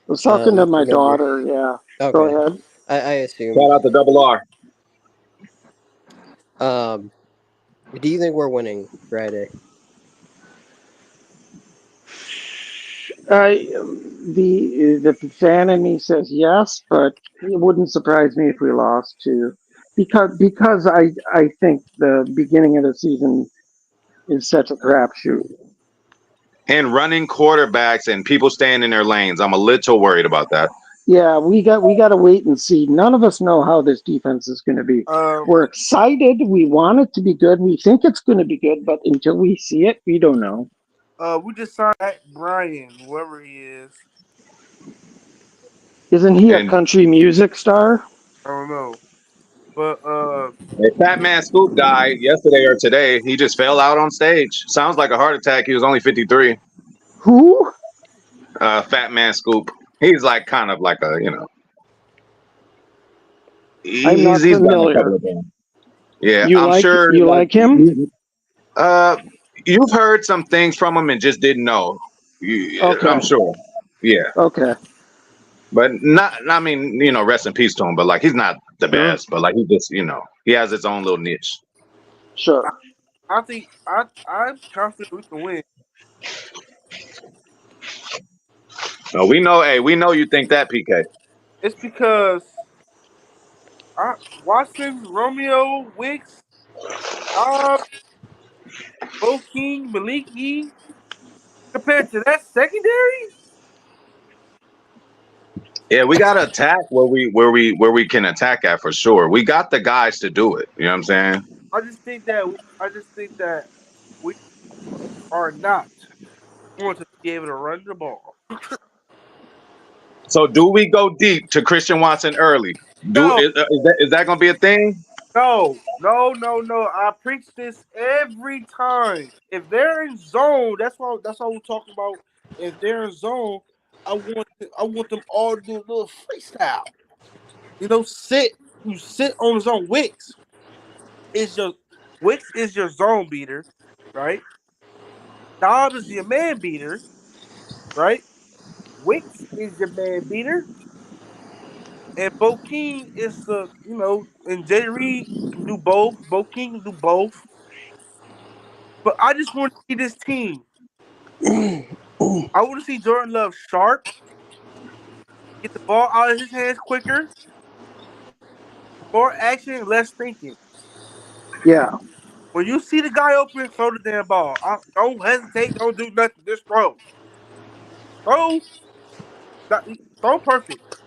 I was talking to my daughter. Yeah. Okay. Go ahead. I assume. Shout out to Double R. Do you think we're winning Friday? The fan in me says yes, but it wouldn't surprise me if we lost too, because I think the beginning of the season is such a crapshoot. And running quarterbacks and people staying in their lanes. I'm a little worried about that. Yeah, we got to wait and see. None of us know how this defense is going to be. We're excited. We want it to be good. We think it's going to be good, but until we see it, we don't know. We just signed Brian, whoever he is. Isn't he a country music star? I don't know. But a Fat Man Scoop died yesterday or today. He just fell out on stage. Sounds like a heart attack. He was only 53. Who? Fat Man Scoop. He's like kind of like a, I'm not familiar. Yeah, I'm sure. You like him? You've heard some things from him and just didn't know. Okay. I'm sure. Yeah. Okay. But not. I mean, rest in peace to him. But like, he's not the best. But like, he just, he has his own little niche. Sure. I think I'm confident we can win. No, we know. Hey, we know you think that, PK. It's because Watson, Romeo, Wicks, Bo King, Maliki, compared to that secondary. Yeah, we got to attack where we can attack at for sure. We got the guys to do it. You know what I'm saying? I just think that we are not going to be able to run the ball. So do we go deep to Christian Watson early? No. Is that going to be a thing? No. I preach this every time. If they're in zone, that's what we're talking about. If they're in zone, I want them all to do a little freestyle. You sit on zone. Wicks is your zone beater, right? Dobbs is your man beater, right? Wicks is your man beater. And Bo King is and Jay Reed can do both. Bo King can do both. But I just want to see this team. I want to see Jordan Love sharp, get the ball out of his hands quicker, more action, less thinking. Yeah. When you see the guy open, throw the damn ball. Don't hesitate. Don't do nothing. Just throw. Throw perfect.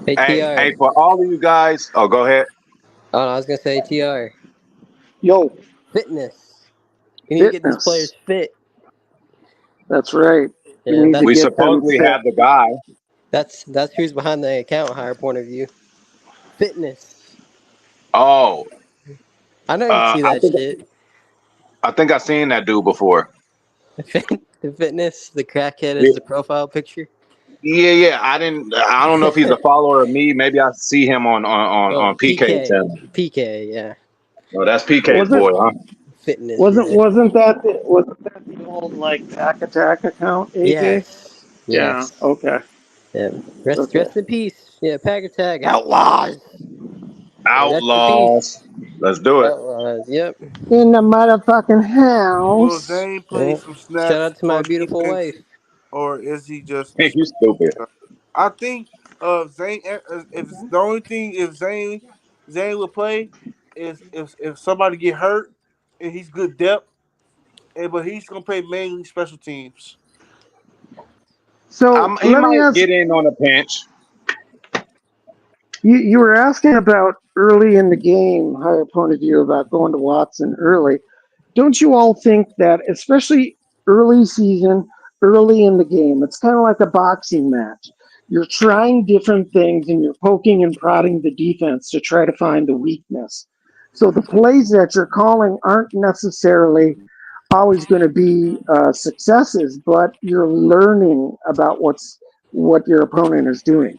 Hey, for all of you guys. Oh, go ahead. Oh, no, I was gonna say TR. Yo. Fitness. You need to get these players fit. That's right. Yeah, we supposedly have the guy. That's who's behind the account hire point of view. Fitness. Oh. I know you see that shit. I think I've seen that dude before. The Fitness, the crackhead is the profile picture. Yeah. I don't know if he's a follower of me. Maybe I see him on PK channel. PK, yeah. Oh, that's PK's boy, huh? Fitness. Wasn't that the old like Pack Attack account, AJ? Yes. Yeah. Okay. Yeah. Rest in peace. Yeah, Pack Attack. Outlaws. Let's do it. Outlaws, yep. In the motherfucking house. Will Zane play some snaps? Shout out to my beautiful wife. Or is he just? You stupid. I think Zane. If the only thing if Zane will play is if somebody get hurt and he's good depth, but he's gonna play mainly special teams. So he might get in on a pinch. You were asking about early in the game, higher point of view about going to Watson early. Don't you all think that, especially early season, early in the game, it's kind of like a boxing match. You're trying different things and you're poking and prodding the defense to try to find the weakness. So the plays that you're calling aren't necessarily always going to be successes, but you're learning about what your opponent is doing.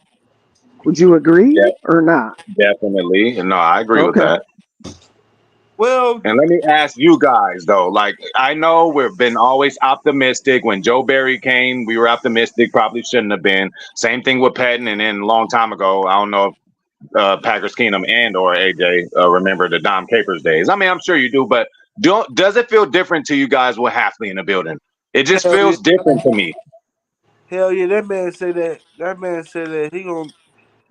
Would you agree or not? Definitely. No, I agree with that. Well, and let me ask you guys though. Like, I know we've been always optimistic. When Joe Barry came, we were optimistic. Probably shouldn't have been. Same thing with Patton. And then a long time ago, I don't know if Packers Kingdom and or AJ remember the Dom Capers days. I mean, I'm sure you do, but does it feel different to you guys with Hafley in the building? It just Hell yeah. feels different to me. Hell yeah, that man said that. That man said that he gonna.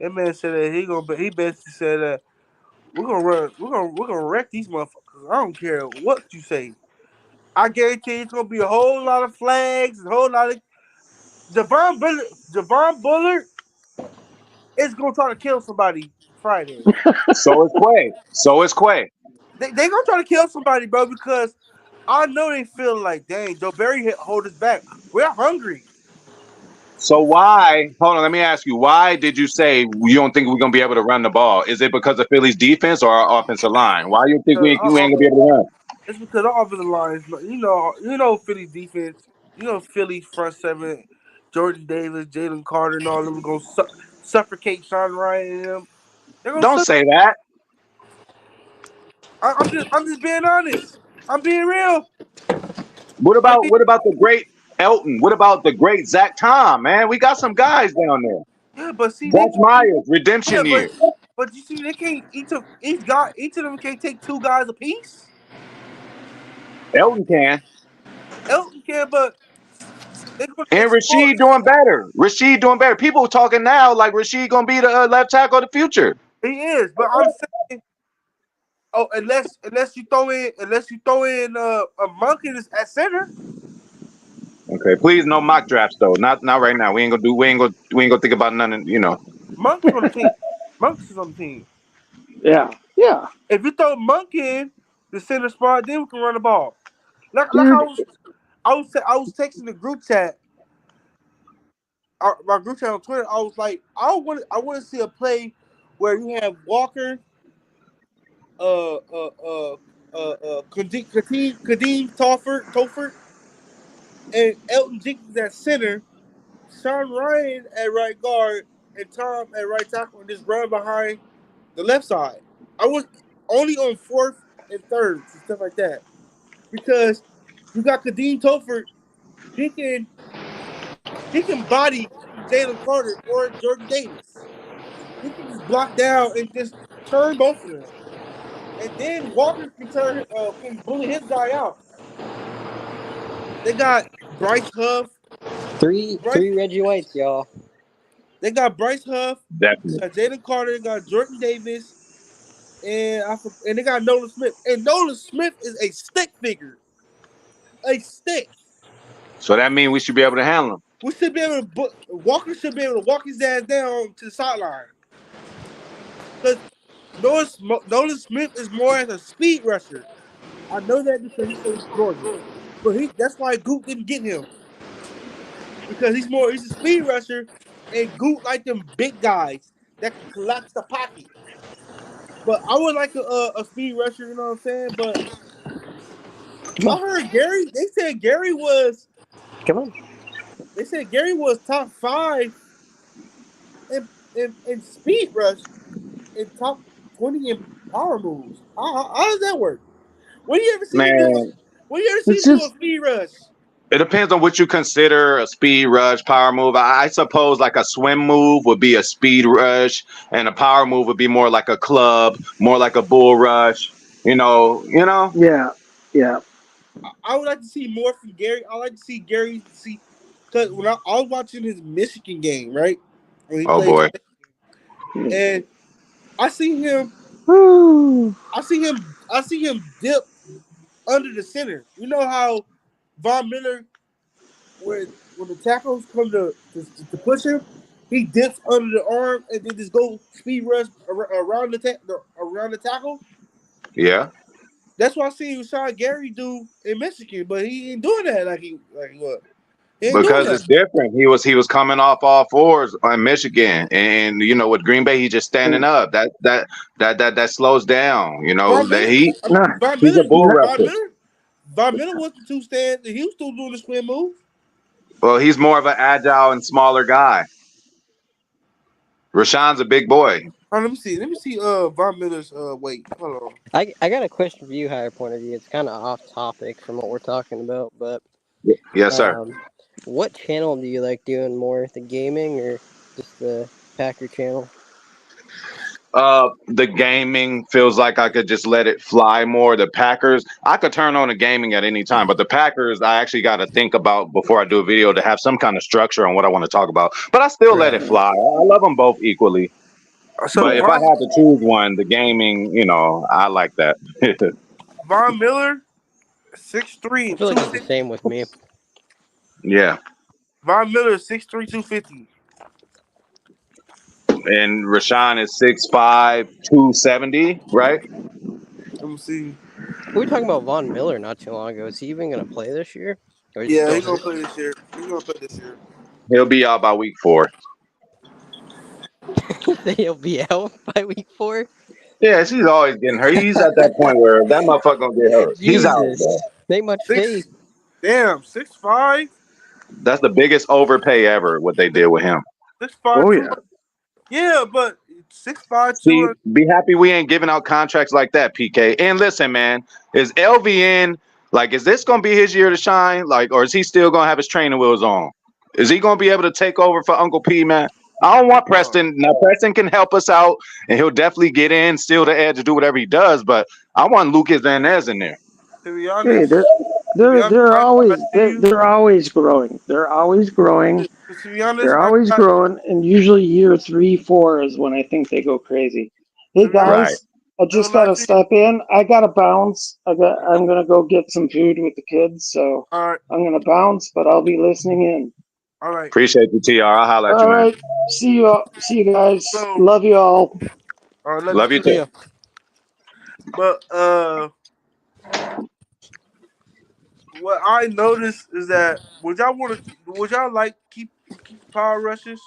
That man said that he gonna. He basically said that we're gonna run. We're gonna wreck these motherfuckers. I don't care what you say. I guarantee it's gonna be a whole lot of flags, a whole lot of Javon Bullard is gonna try to kill somebody Friday. So is Quay. So is Quay. They gonna try to kill somebody, bro, because I know they feel like, dang, Joe Barry hold us back. We're hungry. So why? Hold on, let me ask you. Why did you say you don't think we're gonna be able to run the ball? Is it because of Philly's defense or our offensive line? Why you think we ain't gonna be able to run? It's because our offensive line is, you know Philly's defense. You know Philly's front seven, Jordan Davis, Jalen Carter, and all of them gonna suffocate Sean Ryan and them. They're gonna Don't say that. I'm just being honest. I'm being real. What I'm about being, what about the great Elton? What about the great Zach Tom? Man, we got some guys down there. yeah, but see, Josh Myers, redemption yeah, year. but you see, they can't each of them can't take two guys apiece. Elton can. Elton can, but they're gonna And explore. Rasheed doing better. Rasheed doing better. People talking now like Rasheed gonna be the left tackle of the future. He is, but I'm saying, oh, unless you throw in a monkey at center. Okay, please no mock drafts though. Not right now. We ain't gonna think about nothing. Monk is on the team. Monk is on the team. Yeah. If you throw Monk in the center spot, then we can run the ball. Like Dude. I was texting the group chat, my group chat on Twitter. I was like, I want to see a play where you have Walker, Kadeem Tolford, and Elton Jenkins at center, Sean Ryan at right guard, and Tom at right tackle, and just run behind the left side. I was only on fourth and thirds and stuff like that because you got Kadeem Tolford. He can body Jalen Carter or Jordan Davis. He can just block down and just turn both of them, and then Walker can bully his guy out. They got Bryce Huff. Three Reggie Whites, y'all. They got Bryce Huff. Definitely. Got Jalen Carter. They got Jordan Davis. And they got Nolan Smith. And Nolan Smith is a stick figure. A stick. So that means we should be able to handle him. We should be able to. Walker should be able to walk his ass down to the sideline. Because Nolan Smith is more as a speed rusher. I know that because he plays Georgia. But that's why Goot didn't get him. Because he's a speed rusher, and Goot like them big guys that can collapse the pocket. But I would like a speed rusher, you know what I'm saying? But I heard Gary. They said Gary was. Come on. They said Gary was top 5 in speed rush and top 20 in power moves. How does that work? When you ever see him do a speed rush? It depends on what you consider a speed rush, power move. I suppose like a swim move would be a speed rush, and a power move would be more like a club, more like a bull rush. You know. Yeah. I would like to see more from Gary. I like to see Gary because when I was watching his Michigan game, right? When he boy. And I see him. I see him dip under the center. You know how Von Miller, when the tackles come to push him, he dips under the arm and then just go speed rush around the tackle. Yeah. That's what I see Sean Gary do in Michigan, but he ain't doing that like he was. Because it's different. He was coming off all fours on Michigan, and with Green Bay, he's just standing up. That slows down. He's a bull rusher. Von Miller was the two stands, and he was still doing the swim move. Well, he's more of an agile and smaller guy. Rashawn's a big boy. Let me see. Von Miller's weight. Hold on. I got a question for you, higher point of view. It's kind of off topic from what we're talking about, but yes, sir. What channel do you like doing more, the gaming or just the Packer channel? The gaming feels like I could just let it fly more. The Packers, I could turn on the gaming at any time, but the Packers, I actually got to think about before I do a video to have some kind of structure on what I want to talk about. But I still let it Right. fly. I love them both equally. So But if I had to choose one, the gaming, I like that. Von Miller, 6'3", I feel like it's the 250. same with me. Yeah. Von Miller, 6'3", 250. And Rashawn is 6'5", 270, right? Let me see. We were talking about Von Miller not too long ago. Is he even going to play this year? Or is he Yeah, still he's gonna hurt? play this year. He's gonna play this year. He'll be out by week 4. He'll be out by week 4? Yes, he's always getting hurt. He's at that point where that motherfucker gonna get hurt. He's out, Jesus. bro. Make much faith. 6'5", That's the biggest overpay ever, what they did with him. 6'5", Oh yeah. Yeah, but 6'5", See, 200. be happy we ain't giving out contracts like that, PK. And listen, man, is LVN, like, is this going to be his year to shine? Like, or is he still going to have his training wheels on? Is he going to be able to take over for Uncle P, man? I don't want Preston. Now, Preston can help us out, and he'll definitely get in, steal the edge, to do whatever he does, but I want Lucas Van Ness in there. To be Hey, honest, they're always you, they're always growing. They're always growing. to be honest, They're always growing, and usually year 3, 4 is when I think they go crazy. Hey to be honest, Right. guys, I just gotta step in. I gotta bounce. I'm gonna go get some food with the kids, so all right, I'm gonna bounce, but I'll be listening in. all right. Appreciate you, TR. I'll holler at you, All man. right, see you all. See you guys. So, Love you all. Love you too. Yeah. But what I noticed is that would y'all like keep power rushes,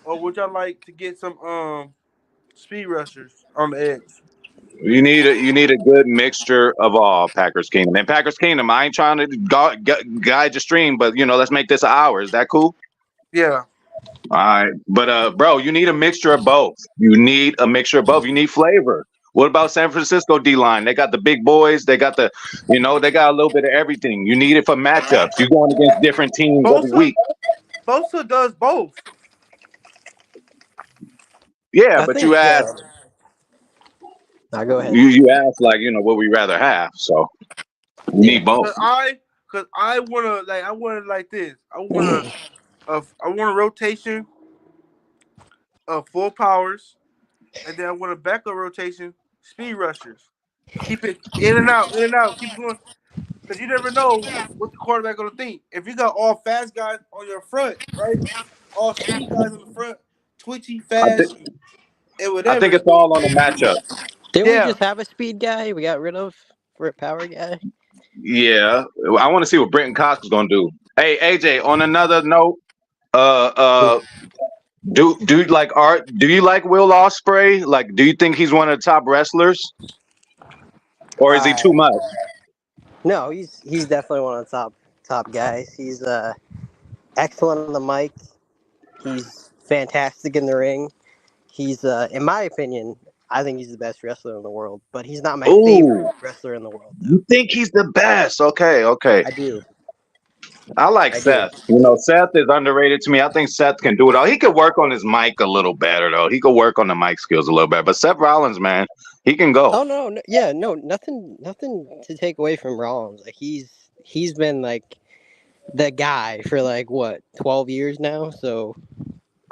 or would y'all like to get some speed rushers on the edge? You need a good mixture of all, Packers Kingdom. And Packers Kingdom, I ain't trying to guide your stream, but let's make this an hour. Is that cool? Yeah. All right. But bro, you need a mixture of both. You need a mixture of both. You need flavor. What about San Francisco D line? They got the big boys, they got they got a little bit of everything. You need it for matchups. You're going against different teams every week. Bosa does both. Yeah, but you asked Now go ahead. you asked like, what we rather have. So you need both. Cause I wanna like this. I want a rotation of full powers, and then I want a backup rotation speed rushers. Keep it in and out, keep it going. Cause you never know what the quarterback gonna think. If you got all fast guys on your front, right? All speed guys on the front, twitchy, fast, and I whatever. think it's all on the matchup. Didn't we just have a speed guy we got rid of for a power guy? Yeah, I want to see what Brenton Cox is gonna do. Hey, AJ. On another note, do you like art? Do you like Will Ospreay? Like, do you think he's one of the top wrestlers, or is he too much? No, he's definitely one of the top guys. He's excellent on the mic. He's fantastic in the ring. He's in my opinion, I think he's the best wrestler in the world, but he's not my favorite wrestler in the world. You think he's the best? Okay. I do. I like Seth. Seth is underrated to me. I think Seth can do it all. He could work on his mic a little better, though. He could work on the mic skills a little better. But Seth Rollins, man, he can go. Oh no, nothing to take away from Rollins. Like he's been like the guy for like what 12 years now. So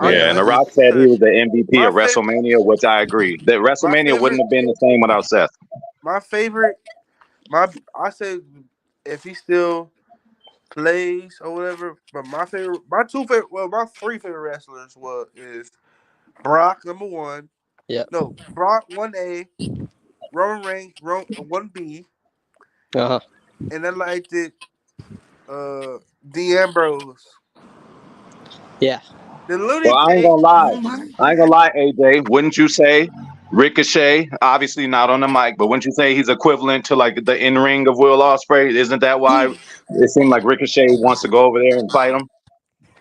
yeah, and The Rock said he was the MVP of WrestleMania, which I agree. That WrestleMania wouldn't have been the same without Seth. My favorite, I say if he still plays or whatever, but my three favorite wrestlers is Brock #1. Yeah. No, Brock 1A, Roman Reigns 1B, Uh-huh. and I liked it. Dean Ambrose. Yeah. Well, I ain't gonna lie, AJ. Wouldn't you say Ricochet? Obviously not on the mic, but wouldn't you say he's equivalent to like the in ring of Will Ospreay? Isn't that why it seemed like Ricochet wants to go over there and fight him?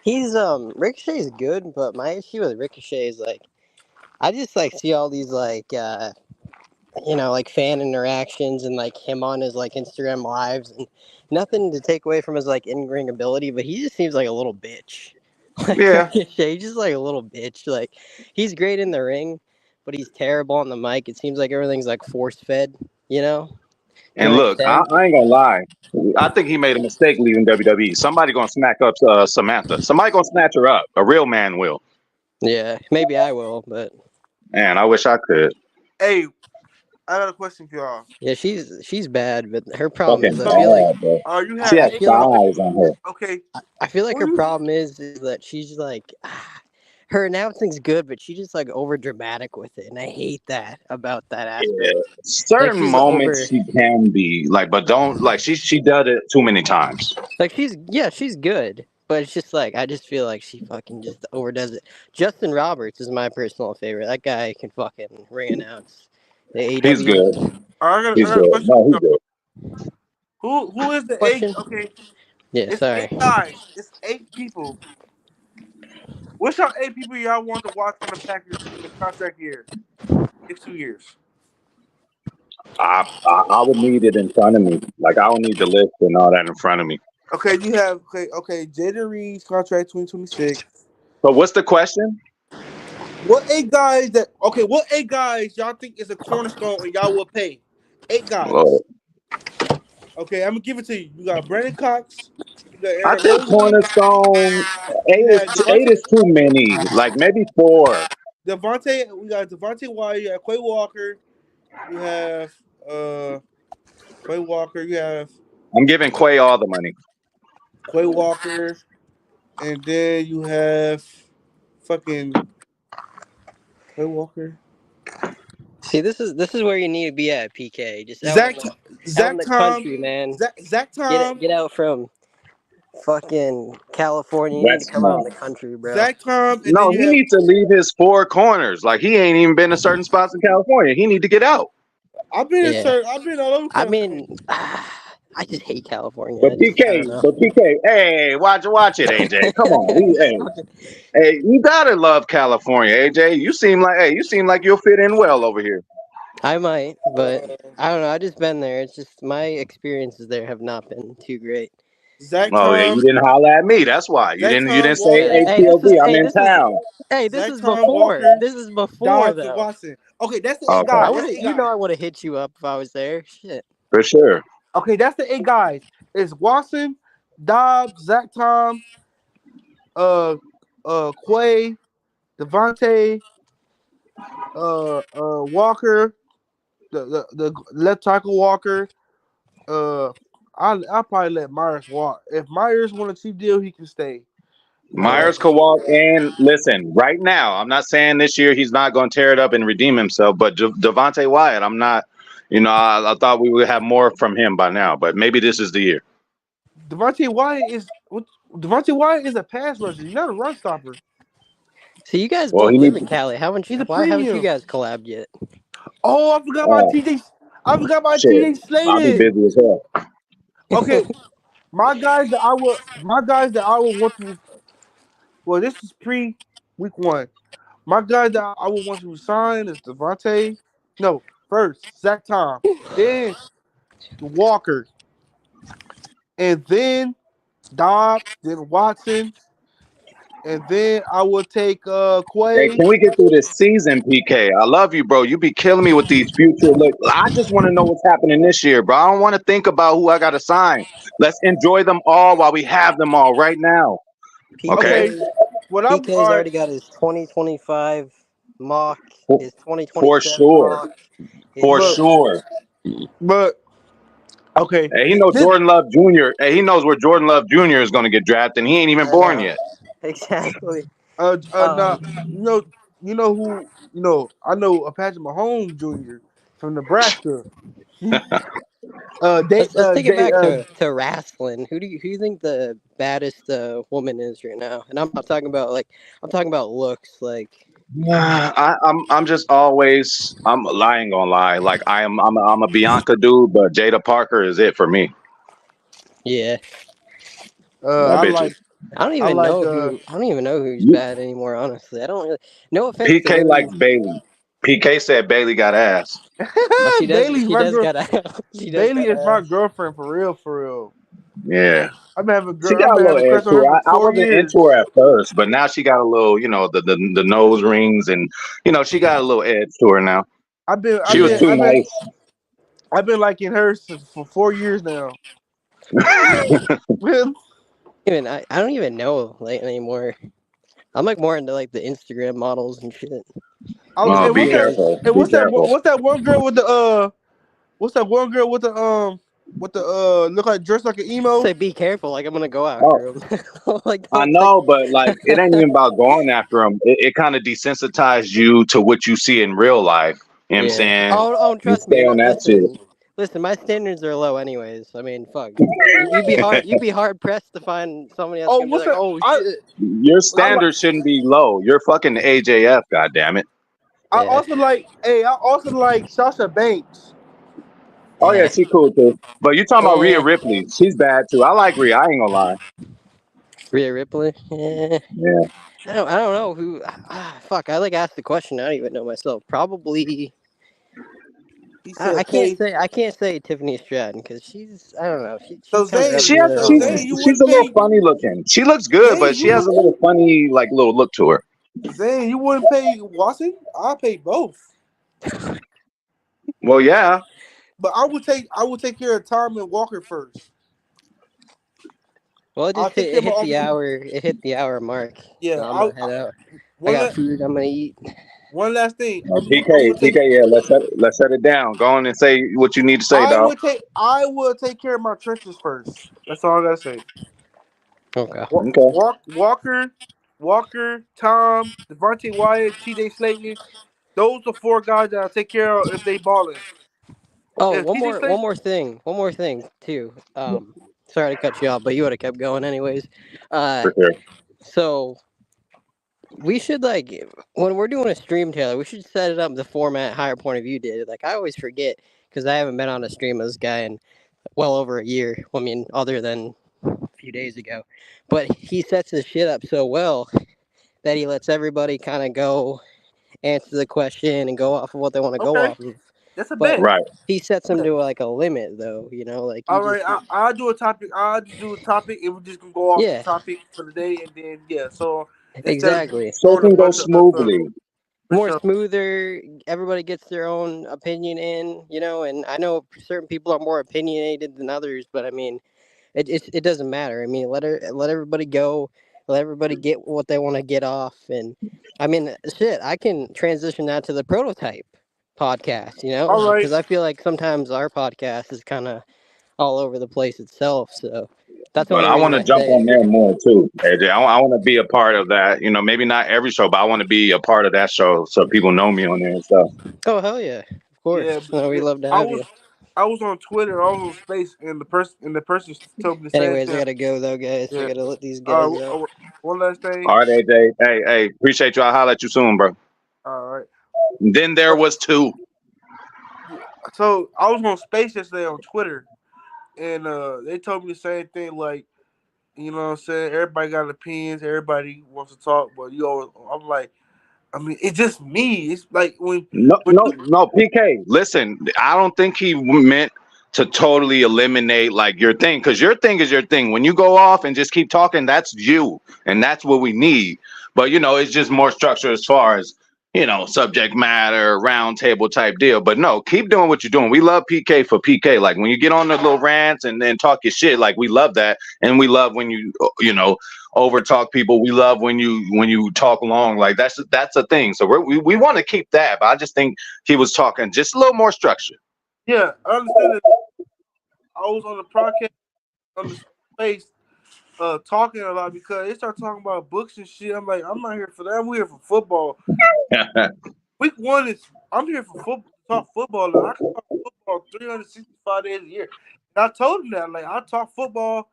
He's Ricochet's good, but my issue with Ricochet is like I just like see all these like like fan interactions and like him on his like Instagram lives, and nothing to take away from his like in-ring ability, but he just seems like a little bitch. Like, yeah, Ricochet, just like a little bitch. Like he's great in the ring, but he's terrible on the mic. It seems like everything's like force fed, you know, to And an look, extent. I ain't gonna lie. I think he made a mistake leaving WWE. Somebody gonna smack up Samantha. Somebody gonna snatch her up. A real man will. Yeah, maybe I will, but Man, I wish I could. Hey, I got a question for y'all. yeah, she's bad. But her problem is, Fucking I feel like bad, bro. You She have has I feel like thighs on her. okay. I feel like Who her you? problem is that she's like her announcing's good, but she's just like over dramatic with it, and I hate that about that Yeah. aspect. Like Certain she's moments over, she can be like, but don't like she does it too many times. like she's good, but it's just like I just feel like she fucking just overdoes it. Justin Roberts is my personal favorite. That guy can fucking ring announce the He's AEW good. I He's got a good. question No, for he's y'all. good. Who is the eight? question. Okay, Yeah, it's sorry. 8 guys. It's 8 people. Which are 8 people y'all want to watch on the Packers in the contract year? Next 2 years. I would need it in front of me. Like I don't need the list and all that in front of me. Okay, you have okay. Jaden Reed's contract 2026. So what's the question? What 8 guys that okay? What 8 guys y'all think is a cornerstone and y'all will pay? 8 guys. Well, Okay, I'm gonna give it to you. You got Brandon Cox. You got I Aaron think Moses. Cornerstone You have eight is too many. Like maybe 4. Devontae. We got Devontae Wyatt. You have Quay Walker. You have Quay Walker. You have I'm giving Quay all the money. Quay Walker, and then you have fucking Quay Walker. See, this is where you need to be at, PK. Just Zach out in Zach the Tom. country, man. Zach Tom. Get out from fucking California. You need to come out in Westmont. the country, bro. Zach Tom, and then No, you he have. needs to leave his 4 corners. Like he ain't even been to certain spots in California. He need to get out. I've been in Yeah. certain. I've been all over I California. mean, I just hate California. But I don't know. hey, watch it, AJ. Come on, hey, you gotta love California, AJ. You seem like you'll fit in well over here. I might, but I don't know. I just been there. It's just my experiences there have not been too great. Zach Oh yeah, you Tom. didn't holler at me. That's why you Zach didn't Tom say Walker. Hey, this is ATLD. I'm in town. this Zach is Tom before. Walker. This is before Dobbs and though. Watson. Okay, that's the 8 Okay, guys. I That's would the have, eight you know, guys. I would have hit you up if I was there. Shit. for sure. Okay, that's the 8 guys. It's Watson, Dobbs, Zach Tom, Quay, Devontae, Walker, the left tackle Walker. I'll probably let Myers walk. If Myers want a cheap deal, he can stay. Myers could walk in. Listen, right now, I'm not saying this year he's not going to tear it up and redeem himself, but Devontae Wyatt, I'm not. I thought we would have more from him by now, but maybe this is the year. Devontae Wyatt is a pass rusher. He's not a run stopper. So you guys Well, both he live needs. in Cali. He's a Why haven't you premium. guys collabed yet? Oh, I forgot about TJ. I forgot about Shit, TJ I'll be Sladen. busy as hell. Okay, my guys that I would want to. Well, this is pre-week 1. My guys that I would want to sign is Devontae. No, first Zach Tom, then Walker, and then Dobbs, then Watson, and then I would take Hey, Quay. can we get through this season, PK? I love you, bro. You be killing me with these future look. I just want to know what's happening this year, bro. I don't want to think about who I got to sign. Let's enjoy them all while we have them all right now. Okay, Okay, what I'm PK's already got his 2025 mock, his for 2027 sure, mock. for but sure. but okay. Hey, he knows This Jordan Love Jr. Hey, he knows where Jordan Love Jr. is going to get drafted. And he ain't even I born know. yet. Exactly. now I know Patrick Mahomes Jr. from Nebraska. Let's take it back to wrestling. Who do you think the baddest woman is right now? And I'm not talking about I'm talking about looks. Like I'm just always I'm lying gonna lie. Like I'm a Bianca dude, but Jada Parker is it for me. yeah, That I bitch like is I don't I even like know who's you, bad anymore. Honestly, I don't really. No offense to PK women. likes Bailey. PK said Bailey got ass. Oh, she does. Bailey's She my does girl. got she does Bailey got is my ass. girlfriend for real, for real. Yeah. I've been having She girl. I've got a been little having a edge crush on to her her. for I 4 wasn't years. into her at first, but now she got a little, the nose rings, and she got a little edge to her now. I've been She I've was been too I've been nice. I've been liking her for 4 years now. I don't even know like anymore. I'm like more into like the Instagram models and shit. Oh, And be what's that? careful. And Be careful. what's that one girl with the What's that one girl with the look like dressed like an emo? Say be careful, like I'm gonna go Oh, after him. Like I don't take. know, but like it ain't even about going after them. It kind of desensitized you to what you see in real life. You know what I'm Yeah. saying? Oh, You trust me. stay on that shit. Listen. My standards are low, anyways. I mean, fuck. You'd be hard pressed to find somebody that's Oh, gonna be what's like, that? oh shit. Your I like. standards shouldn't be low. You're fucking AJF, goddammit. Yeah. I also like Sasha Banks. Oh yeah, Yeah. she cool too. But you talking about Rhea Yeah. Ripley? She's bad too. I like Rhea. I ain't gonna lie. Rhea Ripley. Yeah. Yeah. I don't know who. Fuck. I like asked the question. I don't even know myself. Probably. He said, I "Pay." can't say Tiffany Stratton because she's. I don't know. She So comes Zane, up She to has. me so like. Zane, you She's wouldn't a little pay. funny looking. She looks good, but Zane, she has a little funny like little look to her. Zane, you wouldn't pay Watson. I'll pay both. Well, yeah. But I would take care of Tom and Walker first. Well, I'll take care it of my hit the offensive. hour. It hit the hour mark. Yeah. So I'm gonna head out. I One got la- food. I'm gonna eat. one last thing. I PK, would take. yeah. Let's shut it down. Go on and say what you need to say, dog. I will take care of my trenches first. That's all I gotta say. Okay. Okay. Walker, Tom, Devontae Wyatt, T.J. Slayton. Those are 4 guys that I take care of if they balling. Oh, If T.J. Slayton, one more thing too. Sorry to cut you off, but you would have kept going anyways. Uh, For sure. so we should like when we're doing a stream, Taylor. We should set it up the format Higher Point of View did. Like I always forget because I haven't been on a stream with this guy in well over a year. I mean, other than a few days ago, but he sets his shit up so well that he lets everybody kind of go answer the question and go off of what they want to go okay, off of. that's a But bet. Right. he sets them to like a limit, though. Like you All right, just I'll do a topic. I'll just do a topic, and we're just gonna go off the yeah, topic for the day, and then yeah. So instead of exactly. So it throwing a can go bunch of smoothly. for More sure. smoother. Everybody gets their own opinion in, and I know certain people are more opinionated than others, but I mean, it doesn't matter. I mean, let everybody go, let everybody get what they want to get off, and I mean, shit, I can transition that to the prototype podcast, All right, because I feel like sometimes our podcast is kind of all over the place itself. So that's the But only I want reason to I jump say on it. there more too, AJ. I want to be a part of that. Maybe not every show, but I want to be a part of that show so people know me on there and stuff. Oh hell yeah, of yeah. course. No, we love to I have was you. I was on Twitter. I was on Space, and the person told me the same Anyways, I thing. gotta go though, guys. I Yeah. gotta let these guys out. One last thing. All right, AJ. Hey, appreciate you. I'll holler at you soon, bro. All right. Then there was two. So I was on Space yesterday on Twitter, and they told me the same thing. Like, you know what I'm saying? Everybody got opinions. Everybody wants to talk, but you always. I'm like, I mean, it's just me. It's like No, when no, you, no, PK. Listen, I don't think he meant to totally eliminate like your thing, because your thing is your thing. When you go off and just keep talking, that's you, and that's what we need. But it's just more structure as far as subject matter, round table type deal. But no, keep doing what you're doing. We love PK for PK. Like when you get on the little rants and then talk your shit, like we love that, and we love when you over talk people. We love when you talk long. Like that's a thing. So we want to keep that. But I just think he was talking just a little more structure. yeah, I understand that. I was on the podcast on the Space talking a lot because they start talking about books and shit. I'm like, I'm not here for that. I'm here for football. Week 1 is I'm here for football. Talk football. Like, I can talk football 365 days a year. And I told him that. Like I talk football,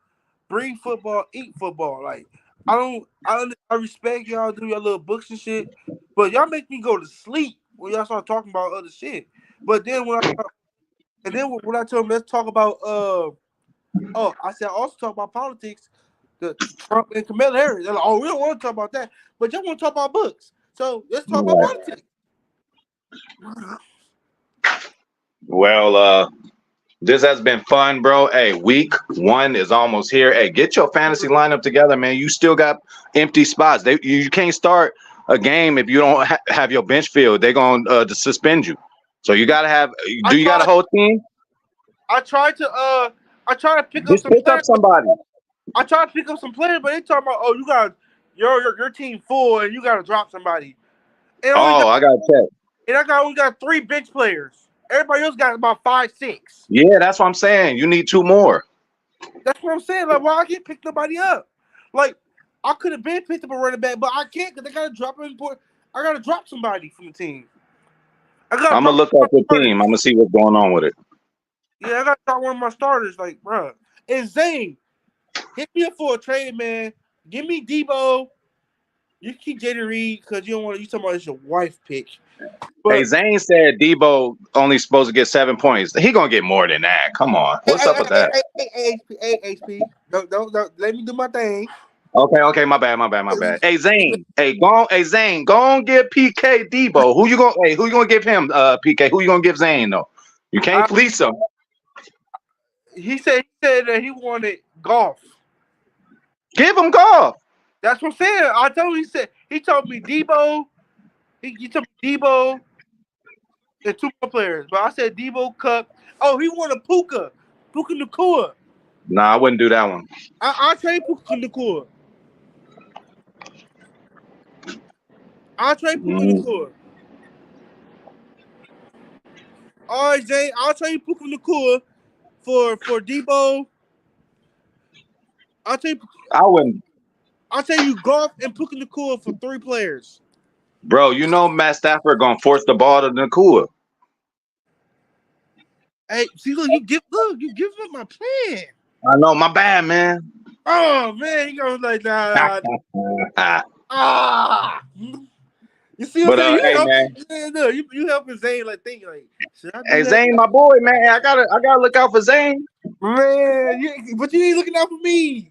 bring football, eat football. Like I respect y'all do your little books and shit, but y'all make me go to sleep when y'all start talking about other shit. But then when I told him let's talk about I said also talk about politics, the Trump and Kamala Harris. They're like, oh, we don't want to talk about that, but y'all want to talk about books. So let's talk about politics. Well, This has been fun, bro. Hey, week 1 is almost here. Hey, get your fantasy lineup together, man. You still got empty spots. You can't start a game if you don't have your bench filled. They're going to suspend you. So you got to have. Do you got a whole team? I tried to pick up Just some pick up players. somebody. I tried to pick up some players, but they talking about, oh, you got your team full and you got to drop somebody. And I got to check. And I only got 3 bench players. Everybody else got about 5, 6. Yeah, that's what I'm saying. You need 2 more. That's what I'm saying. Like, why I can't pick nobody up? Like, I could have been picked up a running back, but I can't because they got to drop him. I got to drop somebody from the team. I'm going to look up the team. I'm going to see what's going on with it. Yeah, I got to drop one of my starters. Like, bro. And Zane, hit me up for a trade, man. Give me Debo. You keep Jaden Reed because you don't want to. You talking about it's your wife pick. But, hey, Zane said Debo only supposed to get 7 points. He gonna get more than that. Come on, what's up with that? Hey, HP, don't let me do my thing. Okay, my bad. Hey, Zane, go on, give PK Debo. Who you gonna give him? PK, who you gonna give Zane though? You can't fleece him. He said that he wanted golf. Give him golf. That's what I'm saying. I told him. He told me Debo. He told me Debo and 2 more players. But I said Debo Cup. Oh, he wanted Puka Nacua. Nah, I wouldn't do that one. I'll trade Puka Nacua. All right, Zay. I'll trade Puka Nacua for Debo. I wouldn't. I'll tell you golf and Puka Nacua for 3 players. Bro, you know Matt Stafford gonna force the ball to Nacua. Hey, see, look, you give up my plan. I know, my bad, man. Oh man, he goes like nah. You see what I'm saying? Hey, man. You helping Zane like think like. Hey, Zane, my boy, man. I gotta look out for Zane. Man, but you ain't looking out for me.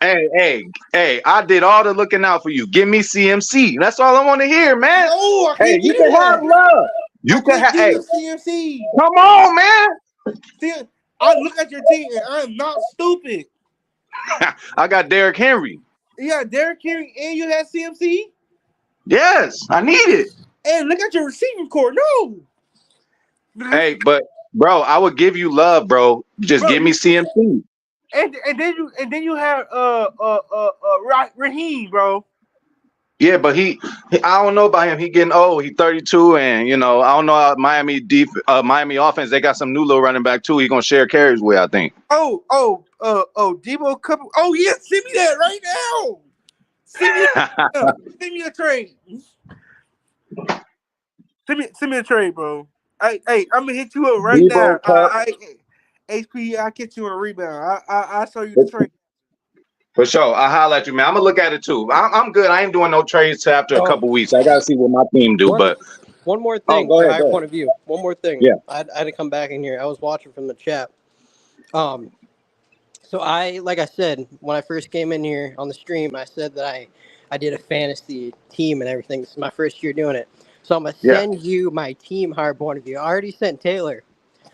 Hey, I did all the looking out for you. Give me CMC. That's all I want to hear, man. Oh, hey, you can have love. You can have CMC. Come on, man. See, I look at your team and I'm not stupid. I got Derrick Henry. You got Derrick Henry and you have CMC? Yes, I need it. And look at your receiving core. No. Hey, but bro, I would give you love, bro. Just give me CMC. And then you have Raheem, bro. Yeah, but he I don't know about him. He getting old. He 32, and I don't know how Miami offense. They got some new little running back too. He gonna share carries with, I think. Debo Cup. Oh yeah, send me that right now. Send me a trade. Send me a trade, bro. Hey, I'm gonna hit you up right Debo now. HP, I'll get you on a rebound. I saw you the trade. For sure. I'll holler at you, man. I'm going to look at it, too. I'm good. I ain't doing no trades till after a couple weeks. I got to see what my team do. One more thing go from ahead. my point of view. One more thing. Yeah. I had to come back in here. I was watching from the chat. So like I said, when I first came in here on the stream, I said that I did a fantasy team and everything. This is my first year doing it. So I'm going to send you my team hard point of view. I already sent Taylor.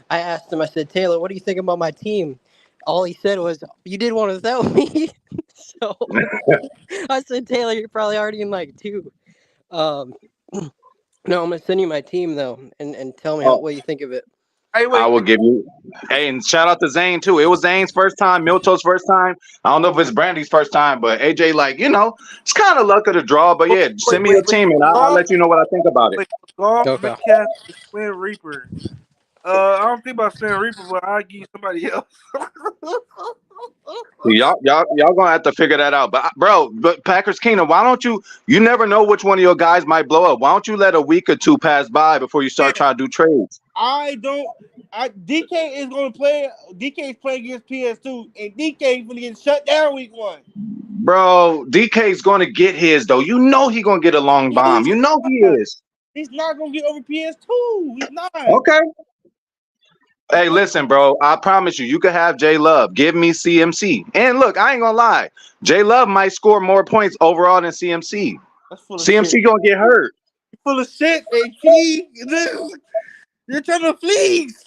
I asked him, I said, Taylor, what do you think about my team? All he said was, you did one without me. So I said, Taylor, you're probably already in like 2. No, I'm going to send you my team, though, and tell me what you think of it. I will give you. Hey, and shout out to Zane, too. It was Zane's first time, Milto's first time. I don't know if it's Brandy's first time, but AJ, it's kind of luck of the draw. But yeah, send me your team, and I'll let you know what I think about it. Okay. Slim Reaper. I don't think about Slim Reaper, but I'll give you somebody else. Y'all gonna have to figure that out. But Packers Kingdom, why don't you never know which one of your guys might blow up. Why don't you let a week or 2 pass by before you start trying to do trades? DK is gonna play. DK is playing against PS2, and DK is gonna get shut down week 1. Bro, DK's gonna get his though. You know he gonna get a long bomb. You know he is. He's not gonna get over PS2. He's not. Okay. Hey, listen, bro. I promise you could have J Love. Give me CMC. And look, I ain't gonna lie. J Love might score more points overall than CMC. CMC gonna get hurt. Full of shit, AP. You're trying to fleece.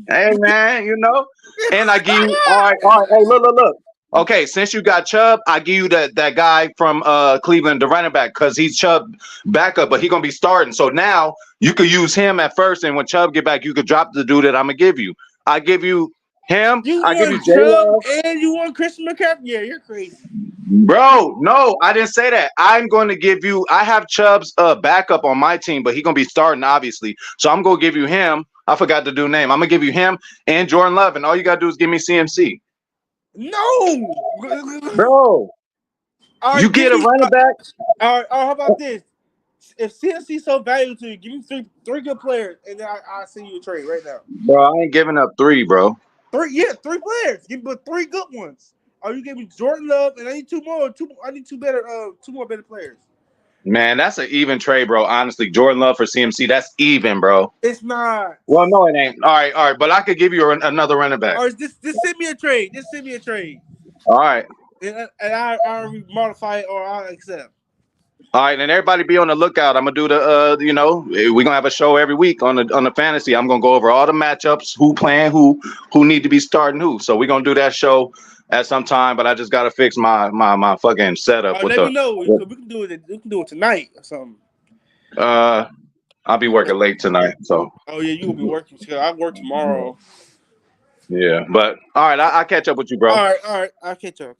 Hey man, you know. And I give you all right. Hey, look. Okay, since you got Chubb, I give you that guy from Cleveland, the running back, because he's Chubb backup, but he's gonna be starting. So now you could use him at first, and when Chubb get back, you could drop the dude that I'm gonna give you. I give you him. You I give you want J. Chubb Love. and you want Christian McCaffrey? Yeah, you're crazy. Bro, no, I didn't say that. I'm going to give you. I have Chubb's backup on my team, but he's gonna be starting obviously. So I'm gonna give you him. I forgot the dude name. I'm gonna give you him and Jordan Love, and all you gotta do is give me CMC. No, Bro, all right, you get give a me- running back. All right, how about this? If CMC so valuable to you, give me three good players, and then I'll send you a trade right now. Bro, I ain't giving up 3, bro. Three players. Give me 3 good ones. Or you give me Jordan Love, and I need 2 more. I need 2 more better players. Man, that's an even trade, bro. Honestly, Jordan Love for CMC, that's even, bro. It's not. Well, no, it ain't. All right. But I could give you another running back. Or just send me a trade. Just send me a trade, All right. and I'll modify it or I'll accept. All right, and everybody be on the lookout. I'm gonna do the we're gonna have a show every week on the fantasy. I'm gonna go over all the matchups, who playing who need to be starting who. So we're gonna do that show at some time, but I just gotta fix my fucking setup with Let me know. We can do it. We can do it tonight or something. I'll be working late tonight, so Oh yeah, you will be working. I work tomorrow. yeah. But all right, I'll catch up with you, bro. All right. I'll catch you.